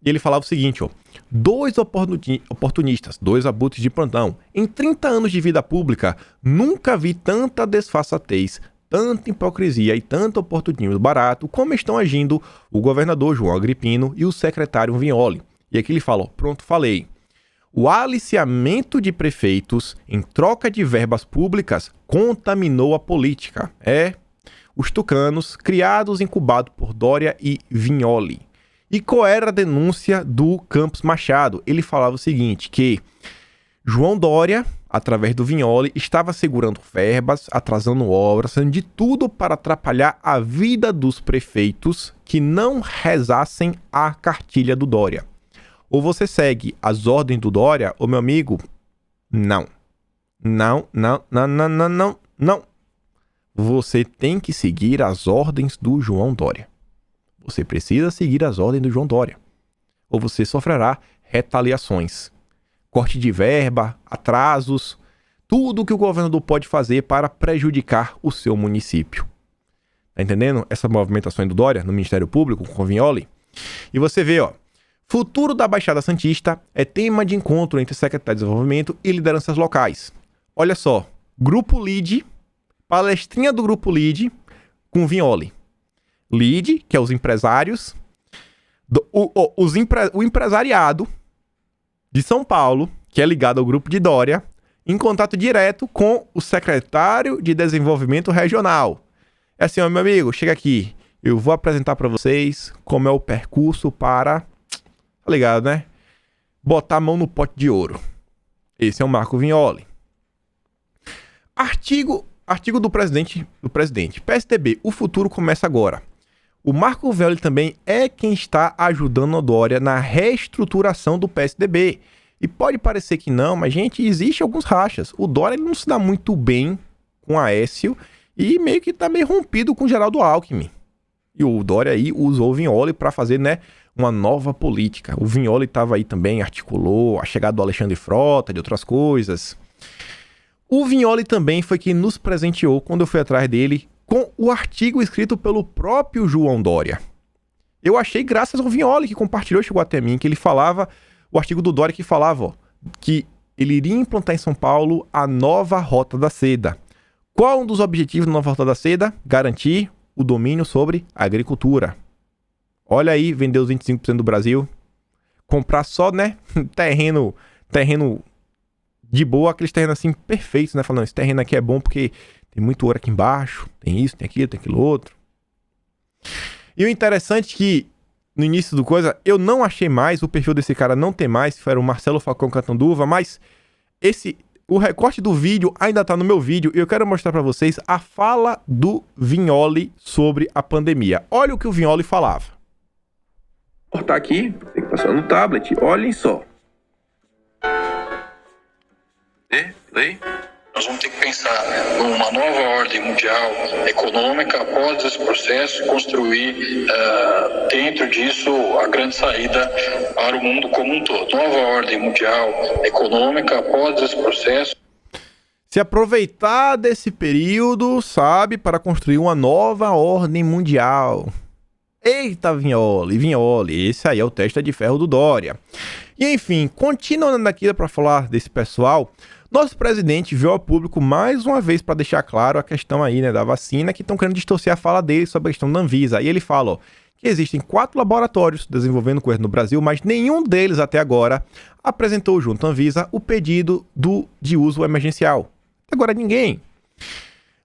E ele falava o seguinte, ó, 2 oportunistas, 2 abutres de plantão. Em 30 anos de vida pública, nunca vi tanta desfaçatez, tanta hipocrisia e tanto oportunismo barato como estão agindo o governador João Agripino e o secretário Vignoli. E aqui ele fala, ó, pronto, falei. O aliciamento de prefeitos em troca de verbas públicas contaminou a política. Os tucanos, criados e incubados por Dória e Vignoli. E qual era a denúncia do Campos Machado? Ele falava o seguinte, que João Dória, através do Vignoli, estava segurando verbas, atrasando obras, fazendo de tudo para atrapalhar a vida dos prefeitos que não rezassem a cartilha do Dória. Ou você segue as ordens do Dória, ou meu amigo, não. Não. Você tem que seguir as ordens do João Dória. Você precisa seguir as ordens do João Dória. Ou você sofrerá retaliações. Corte de verba, atrasos, tudo o que o governador pode fazer para prejudicar o seu município. Tá entendendo? Essa movimentação do Dória no Ministério Público com o Vignoli. E você vê, ó. Futuro da Baixada Santista é tema de encontro entre secretário de desenvolvimento e lideranças locais. Olha só, Grupo LIDE, palestrinha do Grupo LIDE com Vignoli. LIDE, que é os empresários, o empresariado de São Paulo, que é ligado ao grupo de Dória, em contato direto com o secretário de Desenvolvimento Regional. É assim, ó, meu amigo, chega aqui. Eu vou apresentar para vocês como é o percurso para, tá ligado, né? Botar a mão no pote de ouro. Esse é o Marco Vignoli. Artigo do presidente. PSDB, o futuro começa agora. O Marco Vignoli também é quem está ajudando o Dória na reestruturação do PSDB. E pode parecer que não, mas, gente, existe alguns rachas. O Dória ele não se dá muito bem com a Aécio e meio que tá meio rompido com o Geraldo Alckmin. E o Dória aí usou o Vignoli para fazer, né, uma nova política. O Vignoli estava aí também, articulou a chegada do Alexandre Frota, de outras coisas. O Vignoli também foi quem nos presenteou, quando eu fui atrás dele, com o artigo escrito pelo próprio João Dória. Eu achei graças ao Vignoli, que compartilhou, chegou até mim, que ele falava, o artigo do Dória que falava, ó, que ele iria implantar em São Paulo a nova Rota da Seda. Qual um dos objetivos da nova Rota da Seda? Garantir o domínio sobre a agricultura. Olha aí, vender os 25% do Brasil, comprar só, né, terreno de boa, aqueles terrenos assim perfeitos, né, falando, esse terreno aqui é bom porque tem muito ouro aqui embaixo, tem isso, tem aquilo, tem aquilo outro. E o interessante é que, no início do coisa, eu não achei mais, o perfil desse cara não tem mais, foi o Marcelo Falcão Catanduva, mas o recorte do vídeo ainda tá no meu vídeo e eu quero mostrar pra vocês a fala do Vignoli sobre a pandemia. Olha o que o Vignoli falava. Vou cortar aqui, tem que passar no tablet, olhem só. Lei? Nós vamos ter que pensar numa nova ordem mundial econômica após esse processo e construir dentro disso a grande saída para o mundo como um todo. Nova ordem mundial econômica após esse processo. Se aproveitar desse período, sabe, para construir uma nova ordem mundial. Eita, Vignoli, esse aí é o testa de ferro do Dória. E enfim, continuando aqui para falar desse pessoal, nosso presidente veio ao público mais uma vez para deixar claro a questão aí, né, da vacina, que estão querendo distorcer a fala dele sobre a questão da Anvisa. E ele fala, ó, que existem 4 laboratórios desenvolvendo coisa no Brasil, mas nenhum deles até agora apresentou junto à Anvisa o pedido de uso emergencial. Até agora ninguém.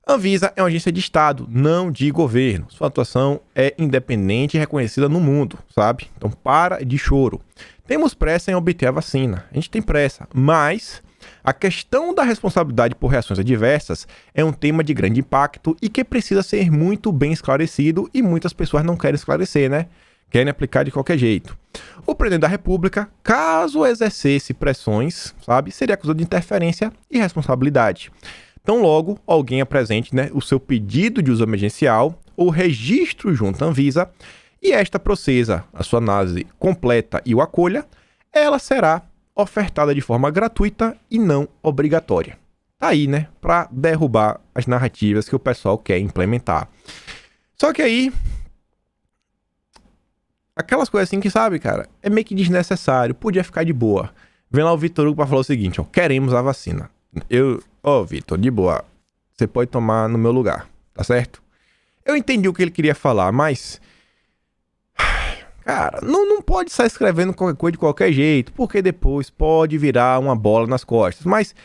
A Anvisa é uma agência de Estado, não de governo. Sua atuação é independente e reconhecida no mundo, sabe? Então para de choro. Temos pressa em obter a vacina. A gente tem pressa, mas a questão da responsabilidade por reações adversas é um tema de grande impacto e que precisa ser muito bem esclarecido e muitas pessoas não querem esclarecer, né? Querem aplicar de qualquer jeito. O presidente da República, caso exercesse pressões, sabe, seria acusado de interferência e responsabilidade. Então logo alguém apresente, né, o seu pedido de uso emergencial ou registro junto à Anvisa e esta processa a sua análise completa e o acolha, ela será ofertada de forma gratuita e não obrigatória. Tá aí, né, para derrubar as narrativas que o pessoal quer implementar. Só que aí, aquelas coisas assim que, sabe, cara, é meio que desnecessário, podia ficar de boa. Vem lá o Vitor Hugo para falar o seguinte, ó, queremos a vacina. Vitor, de boa, você pode tomar no meu lugar, tá certo? Eu entendi o que ele queria falar, mas, cara, não pode sair escrevendo qualquer coisa de qualquer jeito, porque depois pode virar uma bola nas costas. Mas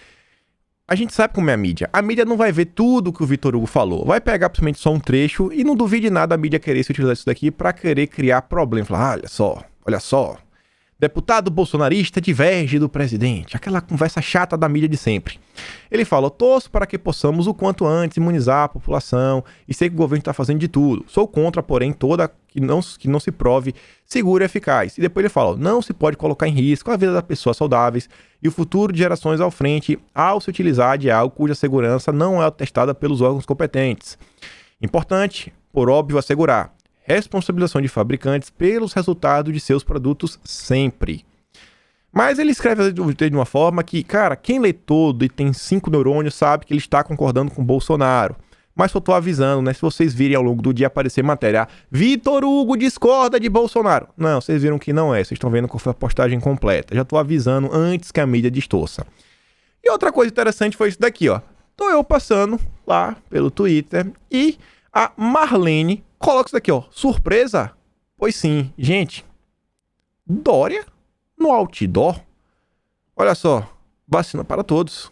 a gente sabe como é a mídia. A mídia não vai ver tudo que o Vitor Hugo falou. Vai pegar principalmente só um trecho e não duvide nada a mídia querer se utilizar isso daqui para querer criar problema. Falar, olha só. Deputado bolsonarista diverge do presidente. Aquela conversa chata da mídia de sempre. Ele fala, torço para que possamos o quanto antes imunizar a população e sei que o governo está fazendo de tudo. Sou contra, porém, toda que não se prove segura e eficaz. E depois ele fala, não se pode colocar em risco a vida das pessoas saudáveis e o futuro de gerações ao frente ao se utilizar de algo cuja segurança não é atestada pelos órgãos competentes. Importante, por óbvio, assegurar responsabilização de fabricantes pelos resultados de seus produtos sempre. Mas ele escreve de uma forma que, cara, quem lê todo e tem 5 neurônios sabe que ele está concordando com o Bolsonaro. Mas só tô avisando, né? Se vocês virem ao longo do dia aparecer matéria, Vitor Hugo discorda de Bolsonaro. Não, vocês viram que não é. Vocês estão vendo qual foi a postagem completa. Já tô avisando antes que a mídia distorça. E outra coisa interessante foi isso daqui, ó. Tô eu passando lá pelo Twitter e a Marlene coloca isso daqui, ó. Surpresa? Pois sim, gente. Dória no outdoor. Olha só. vacina para todos.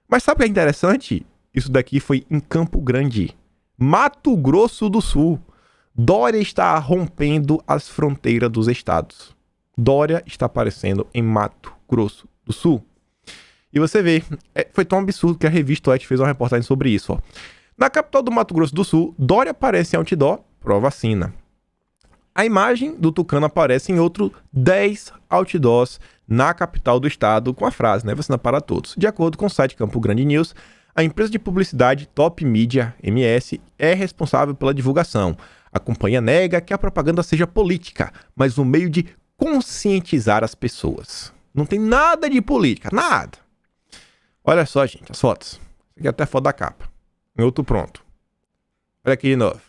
Mas sabe o que é interessante? Isso daqui foi em Campo Grande, Mato Grosso do Sul. Dória está rompendo as fronteiras dos estados. Dória está aparecendo em Mato Grosso do Sul. E você vê, foi tão absurdo que a revista Oeste fez uma reportagem sobre isso. Ó. Na capital do Mato Grosso do Sul, Dória aparece em outdoor pró-vacina. A imagem do Tucano aparece em outros 10 outdoors na capital do estado com a frase, né, vacina para todos. De acordo com o site Campo Grande News, a empresa de publicidade Top Media MS é responsável pela divulgação. A companhia nega que a propaganda seja política, mas um meio de conscientizar as pessoas. Não tem nada de política, nada. Olha só, gente, as fotos. Isso aqui é até foto da capa. Em outro pronto. Olha aqui de novo.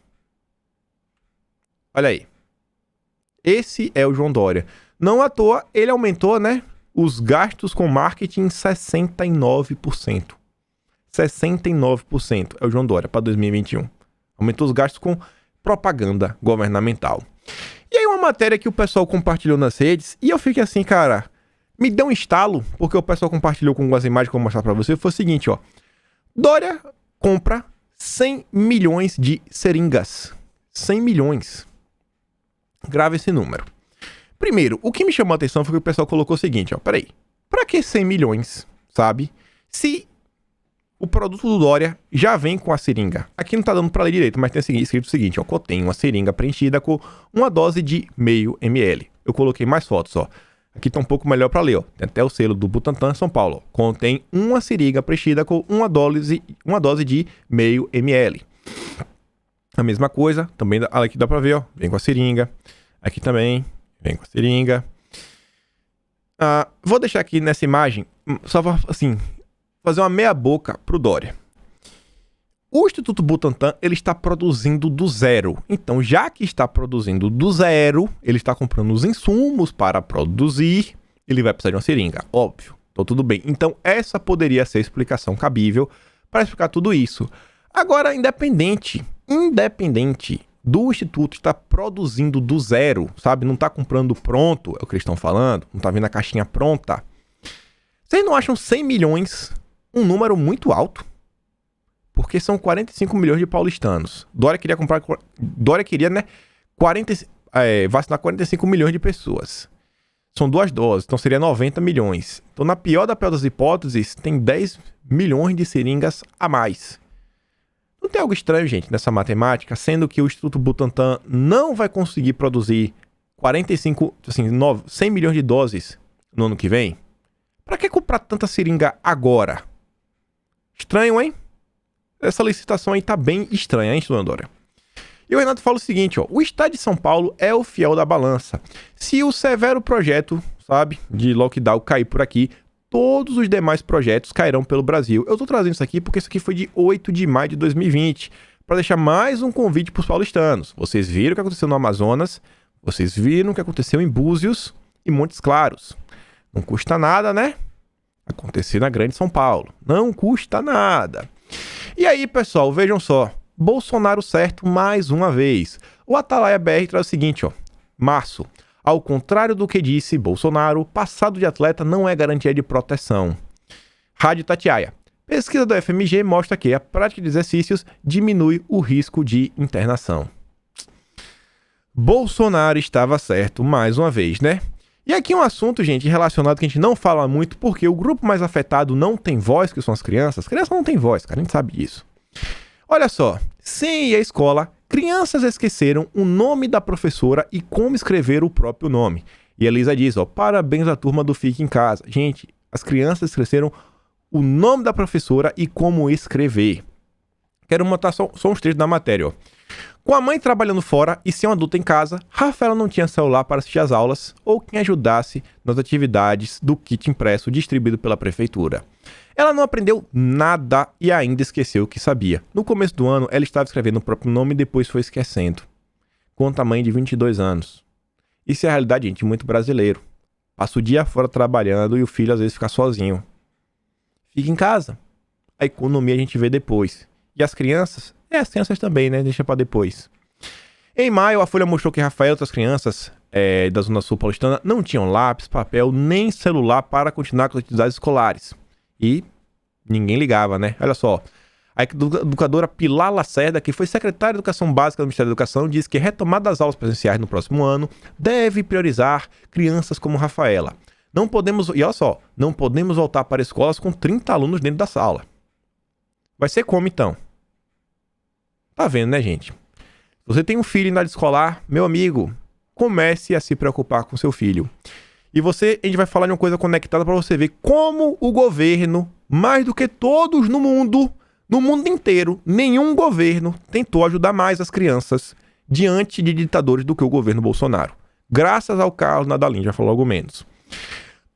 Olha aí. Esse é o João Dória. Não à toa, ele aumentou, né, os gastos com marketing em 69%. 69% é o João Dória para 2021. Aumentou os gastos com propaganda governamental. E aí uma matéria que o pessoal compartilhou nas redes, e eu fiquei assim, cara, me deu um estalo, porque o pessoal compartilhou com algumas imagens que eu vou mostrar para você, foi o seguinte, ó. Dória compra 100 milhões de seringas. 100 milhões. Grave esse número. Primeiro, o que me chamou a atenção foi que o pessoal colocou o seguinte, ó. Peraí, pra que 100 milhões, sabe? Se o produto do Dória já vem com a seringa. Aqui não tá dando pra ler direito, mas tem escrito o seguinte, ó. Contém uma seringa preenchida com uma dose de meio ml. Eu coloquei mais fotos, ó. Aqui tá um pouco melhor pra ler, ó. Tem até o selo do Butantan, São Paulo. Ó. Contém uma seringa preenchida com uma dose de meio ml. A mesma coisa, também aqui dá pra ver, ó. Vem com a seringa. Aqui também, vem com a seringa. Vou deixar aqui nessa imagem, só assim, fazer uma meia boca pro Dória. O Instituto Butantan, ele está produzindo do zero. Então, já que está produzindo do zero, ele está comprando os insumos para produzir, ele vai precisar de uma seringa, óbvio. Então, tudo bem. Então, essa poderia ser a explicação cabível para explicar tudo isso. Agora, independente do Instituto estar produzindo do zero, sabe? Não está comprando pronto, é o que eles estão falando, não está vindo a caixinha pronta. Vocês não acham 100 milhões um número muito alto? Porque são 45 milhões de paulistanos. Dória queria, né, vacinar 45 milhões de pessoas. São 2 doses, então seria 90 milhões. Então, na pior das hipóteses, tem 10 milhões de seringas a mais. Não tem algo estranho, gente, nessa matemática, sendo que o Instituto Butantan não vai conseguir produzir 100 milhões de doses no ano que vem? Pra que comprar tanta seringa agora? Estranho, hein? Essa licitação aí tá bem estranha, hein, Dona Dória? E o Renato fala o seguinte, ó. O estado de São Paulo é o fiel da balança. Se o severo projeto, sabe, de lockdown cair por aqui, todos os demais projetos cairão pelo Brasil. Eu tô trazendo isso aqui porque isso aqui foi de 8 de maio de 2020, para deixar mais um convite pros paulistanos. Vocês viram o que aconteceu no Amazonas, vocês viram o que aconteceu em Búzios e Montes Claros. Não custa nada, né? Acontecer na Grande São Paulo. Não custa nada. E aí, pessoal, vejam só. Bolsonaro certo mais uma vez. O Atalaia BR traz o seguinte, ó. Março. Ao contrário do que disse Bolsonaro, passado de atleta não é garantia de proteção. Rádio Tatiaia. Pesquisa do FMG mostra que a prática de exercícios diminui o risco de internação. Bolsonaro estava certo mais uma vez, né? E aqui um assunto, gente, relacionado que a gente não fala muito porque o grupo mais afetado não tem voz, que são as crianças. As crianças não têm voz, cara, a gente sabe disso. Olha só, sem ir à escola, crianças esqueceram o nome da professora e como escrever o próprio nome. E a Elisa diz, ó, parabéns à turma do Fique em Casa. Gente, as crianças esqueceram o nome da professora e como escrever. Quero botar só uns trechos da matéria, ó. Com a mãe trabalhando fora e sem um adulto em casa, Rafaela não tinha celular para assistir às aulas ou quem ajudasse nas atividades do kit impresso distribuído pela prefeitura. Ela não aprendeu nada e ainda esqueceu o que sabia. No começo do ano, ela estava escrevendo o próprio nome e depois foi esquecendo. Conta a mãe de 22 anos. Isso é a realidade, gente, muito brasileiro. Passa o dia fora trabalhando e o filho às vezes fica sozinho. Fica em casa. A economia a gente vê depois. E as crianças? As crianças também, né? Deixa pra depois. Em maio, a Folha mostrou que Rafael e outras crianças da Zona Sul paulistana não tinham lápis, papel, nem celular para continuar com as atividades escolares. E ninguém ligava, né? Olha só. A educadora Pilar Lacerda, que foi secretária de Educação Básica do Ministério da Educação, diz que a retomada das aulas presenciais no próximo ano deve priorizar crianças como Rafaela. Não podemos, e olha só, não podemos voltar para escolas com 30 alunos dentro da sala. Vai ser como então? Tá vendo, né, gente? Se você tem um filho em idade escolar, meu amigo, comece a se preocupar com seu filho. E a gente vai falar de uma coisa conectada para você ver como o governo, mais do que todos no mundo inteiro, nenhum governo tentou ajudar mais as crianças diante de ditadores do que o governo Bolsonaro. Graças ao Carlos Nadalim, já falou algo menos.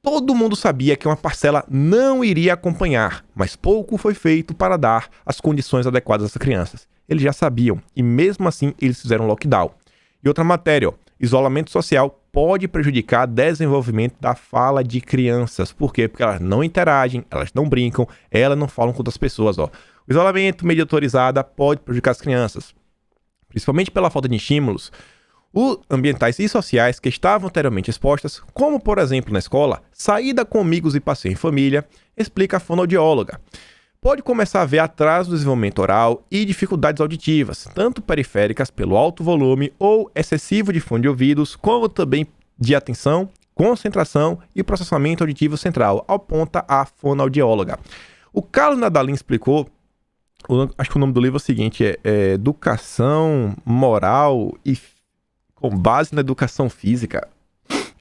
Todo mundo sabia que uma parcela não iria acompanhar, mas pouco foi feito para dar as condições adequadas às crianças. Eles já sabiam, e mesmo assim eles fizeram lockdown. E outra matéria, ó, isolamento social pode prejudicar o desenvolvimento da fala de crianças. Por quê? Porque elas não interagem, elas não brincam, elas não falam com outras pessoas, ó. O isolamento mediotorizado pode prejudicar as crianças, principalmente pela falta de estímulos ambientais e sociais que estavam anteriormente expostas, como, por exemplo, na escola, saída com amigos e passeio em família, explica a fonoaudióloga. Pode começar a haver atraso no desenvolvimento oral e dificuldades auditivas, tanto periféricas pelo alto volume ou excessivo de fone de ouvidos, como também de atenção, concentração e processamento auditivo central, aponta a fonoaudióloga. O Carlos Nadalim explicou, acho que o nome do livro é o seguinte, é Educação Moral e com base na educação física.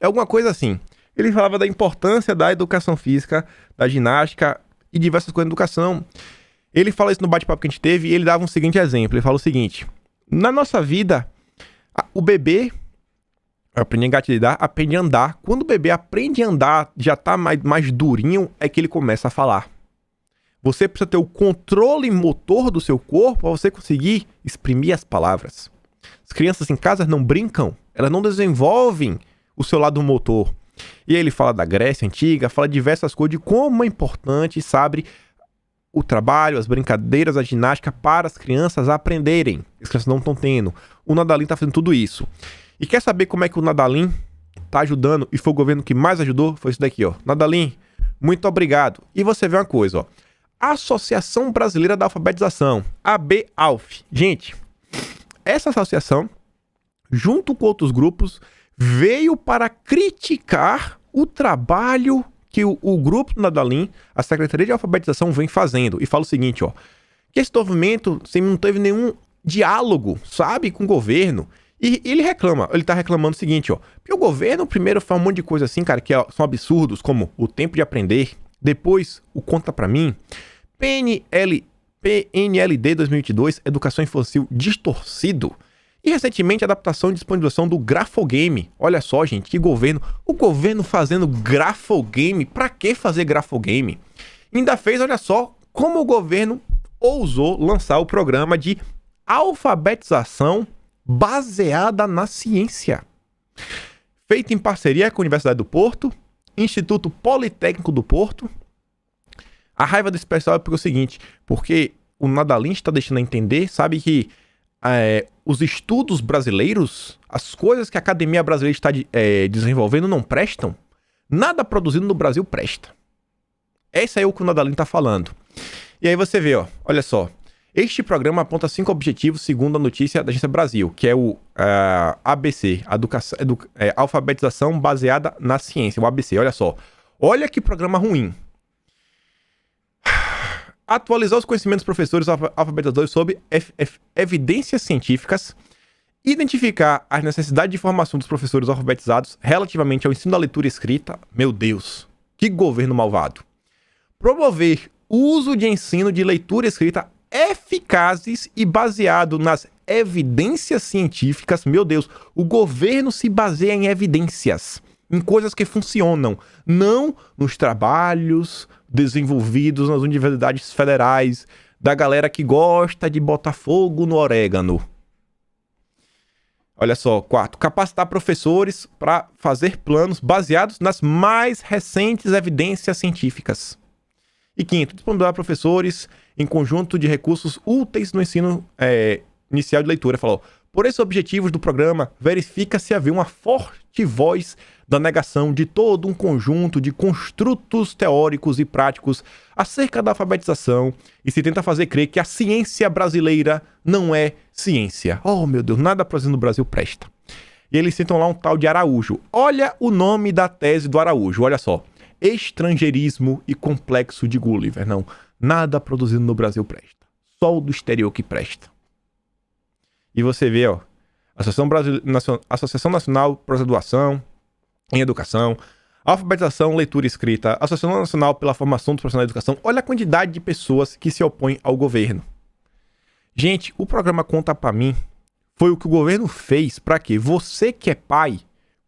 É alguma coisa assim. Ele falava da importância da educação física, da ginástica e diversas coisas na educação. Ele fala isso no bate-papo que a gente teve e ele dava um seguinte exemplo. Ele fala o seguinte: na nossa vida, o bebê aprende a engatilhar, aprende a andar. Quando o bebê aprende a andar, já tá mais durinho, é que ele começa a falar. Você precisa ter o controle motor do seu corpo para você conseguir exprimir as palavras. As crianças em casa não brincam, elas não desenvolvem o seu lado motor. E aí ele fala da Grécia Antiga, fala de diversas coisas, de como é importante, sabe, o trabalho, as brincadeiras, a ginástica para as crianças aprenderem. As crianças não estão tendo. O Nadalim está fazendo tudo isso. E quer saber como é que o Nadalim está ajudando, e foi o governo que mais ajudou? Foi isso daqui, ó. Nadalim, muito obrigado. E você vê uma coisa, ó. Associação Brasileira da Alfabetização, ABALF. Gente, essa associação, junto com outros grupos, veio para criticar o trabalho que o grupo do Nadalim, a Secretaria de Alfabetização, vem fazendo. E fala o seguinte, ó, que esse movimento não teve nenhum diálogo, sabe, com o governo. E ele tá reclamando o seguinte, ó, que o governo primeiro faz um monte de coisa assim, cara, que são absurdos, como o tempo de aprender, depois o Conta Pra Mim, PNLD 2022, Educação Infantil Distorcido. E recentemente a adaptação e disponibilização do Grafogame. Olha só, gente, que governo. O governo fazendo Grafogame. Pra que fazer Grafogame? Ainda fez, olha só, como o governo ousou lançar o programa de alfabetização baseada na ciência. Feito em parceria com a Universidade do Porto, Instituto Politécnico do Porto. A raiva desse pessoal é porque é o seguinte, porque o Nadalim está deixando a entender, sabe, que os estudos brasileiros, as coisas que a academia brasileira está desenvolvendo não prestam. Nada produzido no Brasil presta. Esse é o que o Nadalim está falando. E aí você vê, ó, olha só. Este programa aponta 5 objetivos segundo a notícia da Agência Brasil, que é o ABC, Alfabetização Baseada na Ciência, o ABC, olha só. Olha que programa ruim. Atualizar os conhecimentos dos professores alfabetizadores sobre evidências científicas, identificar as necessidades de formação dos professores alfabetizados relativamente ao ensino da leitura e escrita. Meu Deus, que governo malvado. Promover o uso de ensino de leitura e escrita eficazes e baseado nas evidências científicas. Meu Deus, o governo se baseia em evidências, em coisas que funcionam, não nos trabalhos desenvolvidos nas universidades federais, da galera que gosta de botar fogo no orégano. Olha só, 4. Capacitar professores para fazer planos baseados nas mais recentes evidências científicas. E 5. Disponibilizar professores em conjunto de recursos úteis no ensino inicial de leitura. Falou, Por esses objetivos do programa, verifica-se haver uma forte voz da negação de todo um conjunto de construtos teóricos e práticos acerca da alfabetização e se tenta fazer crer que a ciência brasileira não é ciência. Oh, meu Deus, nada produzido no Brasil presta. E eles citam lá um tal de Araújo. Olha o nome da tese do Araújo, olha só. Estrangeirismo e complexo de Gulliver. Não, nada produzido no Brasil presta. Só o do exterior que presta. E você vê, ó, Associação Nacional de Pós-Graduação em Educação, Alfabetização, Leitura e Escrita, Associação Nacional pela Formação dos Profissionais de Educação. Olha a quantidade de pessoas que se opõem ao governo. Gente, o programa Conta Pra Mim foi o que o governo fez para que você que é pai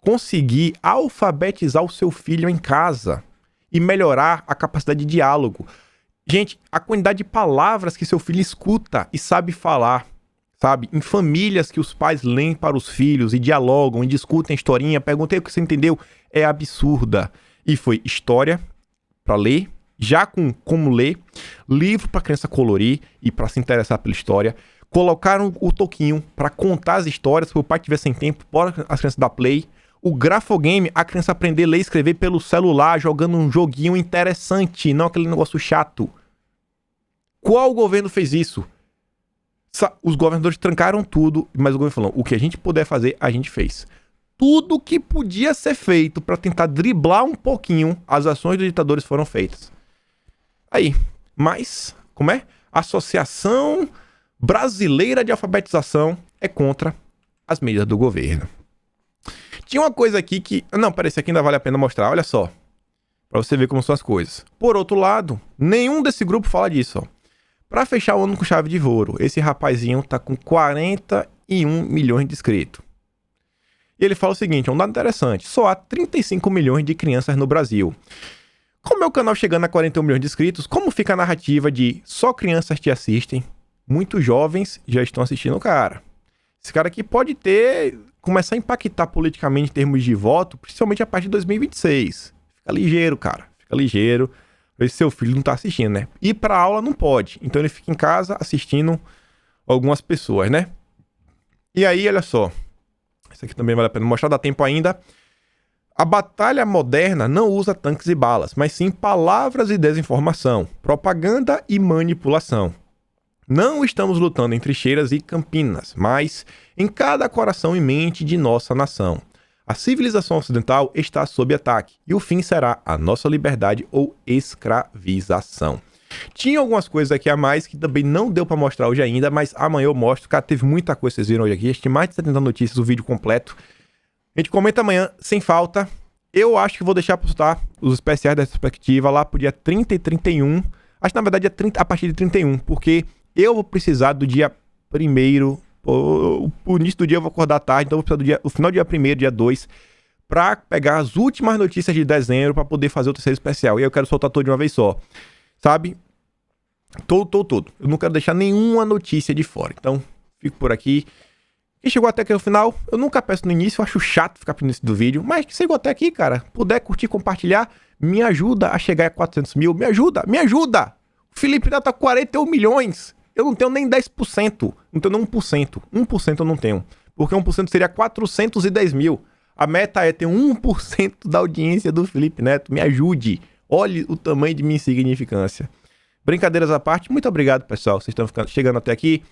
conseguir alfabetizar o seu filho em casa e melhorar a capacidade de diálogo. Gente, a quantidade de palavras que seu filho escuta e sabe falar, sabe? Em famílias que os pais leem para os filhos e dialogam e discutem a historinha, perguntei o que você entendeu, é absurda. E foi história para ler, já com como ler, livro para criança colorir e para se interessar pela história. Colocaram o toquinho para contar as histórias, se o pai tiver sem tempo, bora as crianças dar play. O grafogame, a criança aprender a ler e escrever pelo celular, jogando um joguinho interessante, não aquele negócio chato. Qual governo fez isso? Os governadores trancaram tudo, mas o governo falou, o que a gente puder fazer, a gente fez. Tudo que podia ser feito para tentar driblar um pouquinho as ações dos ditadores foram feitas. Aí, mas, como é? Associação Brasileira de Alfabetização é contra as medidas do governo. Tinha uma coisa aqui que... Não, peraí, isso aqui ainda vale a pena mostrar, olha só. Pra você ver como são as coisas. Por outro lado, nenhum desse grupo fala disso, ó. Pra fechar o ano com chave de ouro, esse rapazinho tá com 41 milhões de inscritos. E ele fala o seguinte, é um dado interessante. Só há 35 milhões de crianças no Brasil. Com o meu canal chegando a 41 milhões de inscritos, como fica a narrativa de só crianças te assistem? Muitos jovens já estão assistindo o cara. Esse cara aqui pode começar a impactar politicamente em termos de voto, principalmente a partir de 2026. Fica ligeiro, cara. Fica ligeiro. Esse seu filho não tá assistindo, né? Ir pra aula não pode. Então ele fica em casa assistindo algumas pessoas, né? E aí, olha só. Isso aqui também vale a pena mostrar, dá tempo ainda. A batalha moderna não usa tanques e balas, mas sim palavras e desinformação, propaganda e manipulação. Não estamos lutando em trincheiras e campinas, mas em cada coração e mente de nossa nação. A civilização ocidental está sob ataque e o fim será a nossa liberdade ou escravização. Tinha algumas coisas aqui a mais que também não deu pra mostrar hoje ainda, mas amanhã eu mostro. Cara, teve muita coisa que vocês viram hoje aqui. Tem mais de 70 notícias, o vídeo completo. A gente comenta amanhã, sem falta. Eu acho que vou deixar pra postar os especiais dessa perspectiva lá pro dia 30 e 31. Acho que na verdade é 30, a partir de 31, porque eu vou precisar do dia 1º. O início do dia eu vou acordar tarde, então eu vou precisar do final do dia 1º, dia 2, pra pegar as últimas notícias de dezembro pra poder fazer o terceiro especial. E aí eu quero soltar tudo de uma vez só, sabe? Todo. Eu não quero deixar nenhuma notícia de fora. Então, fico por aqui. Quem chegou até aqui no final, eu nunca peço no início, eu acho chato ficar no início do vídeo, mas que chegou até aqui, cara, puder curtir, compartilhar, me ajuda a chegar a 400 mil, me ajuda! O Felipe Neto tá com 41 milhões. Eu não tenho nem 10%. Não tenho nem 1%. 1% eu não tenho. Porque 1% seria 410 mil. A meta é ter 1% da audiência do Felipe Neto. Me ajude. Olhe o tamanho de minha insignificância. Brincadeiras à parte. Muito obrigado, pessoal. Vocês estão chegando até aqui.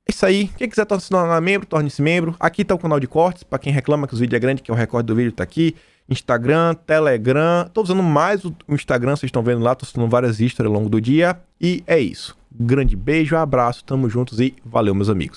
É isso aí. Quem quiser se tornar membro, torne-se membro. Aqui tá o canal de cortes. Pra quem reclama que os vídeos é grande, que é o recorde do vídeo, tá aqui. Instagram, Telegram. Tô usando mais o Instagram, vocês estão vendo lá. Tô postando várias stories ao longo do dia. E é isso. Grande beijo, abraço, tamo juntos e valeu, meus amigos.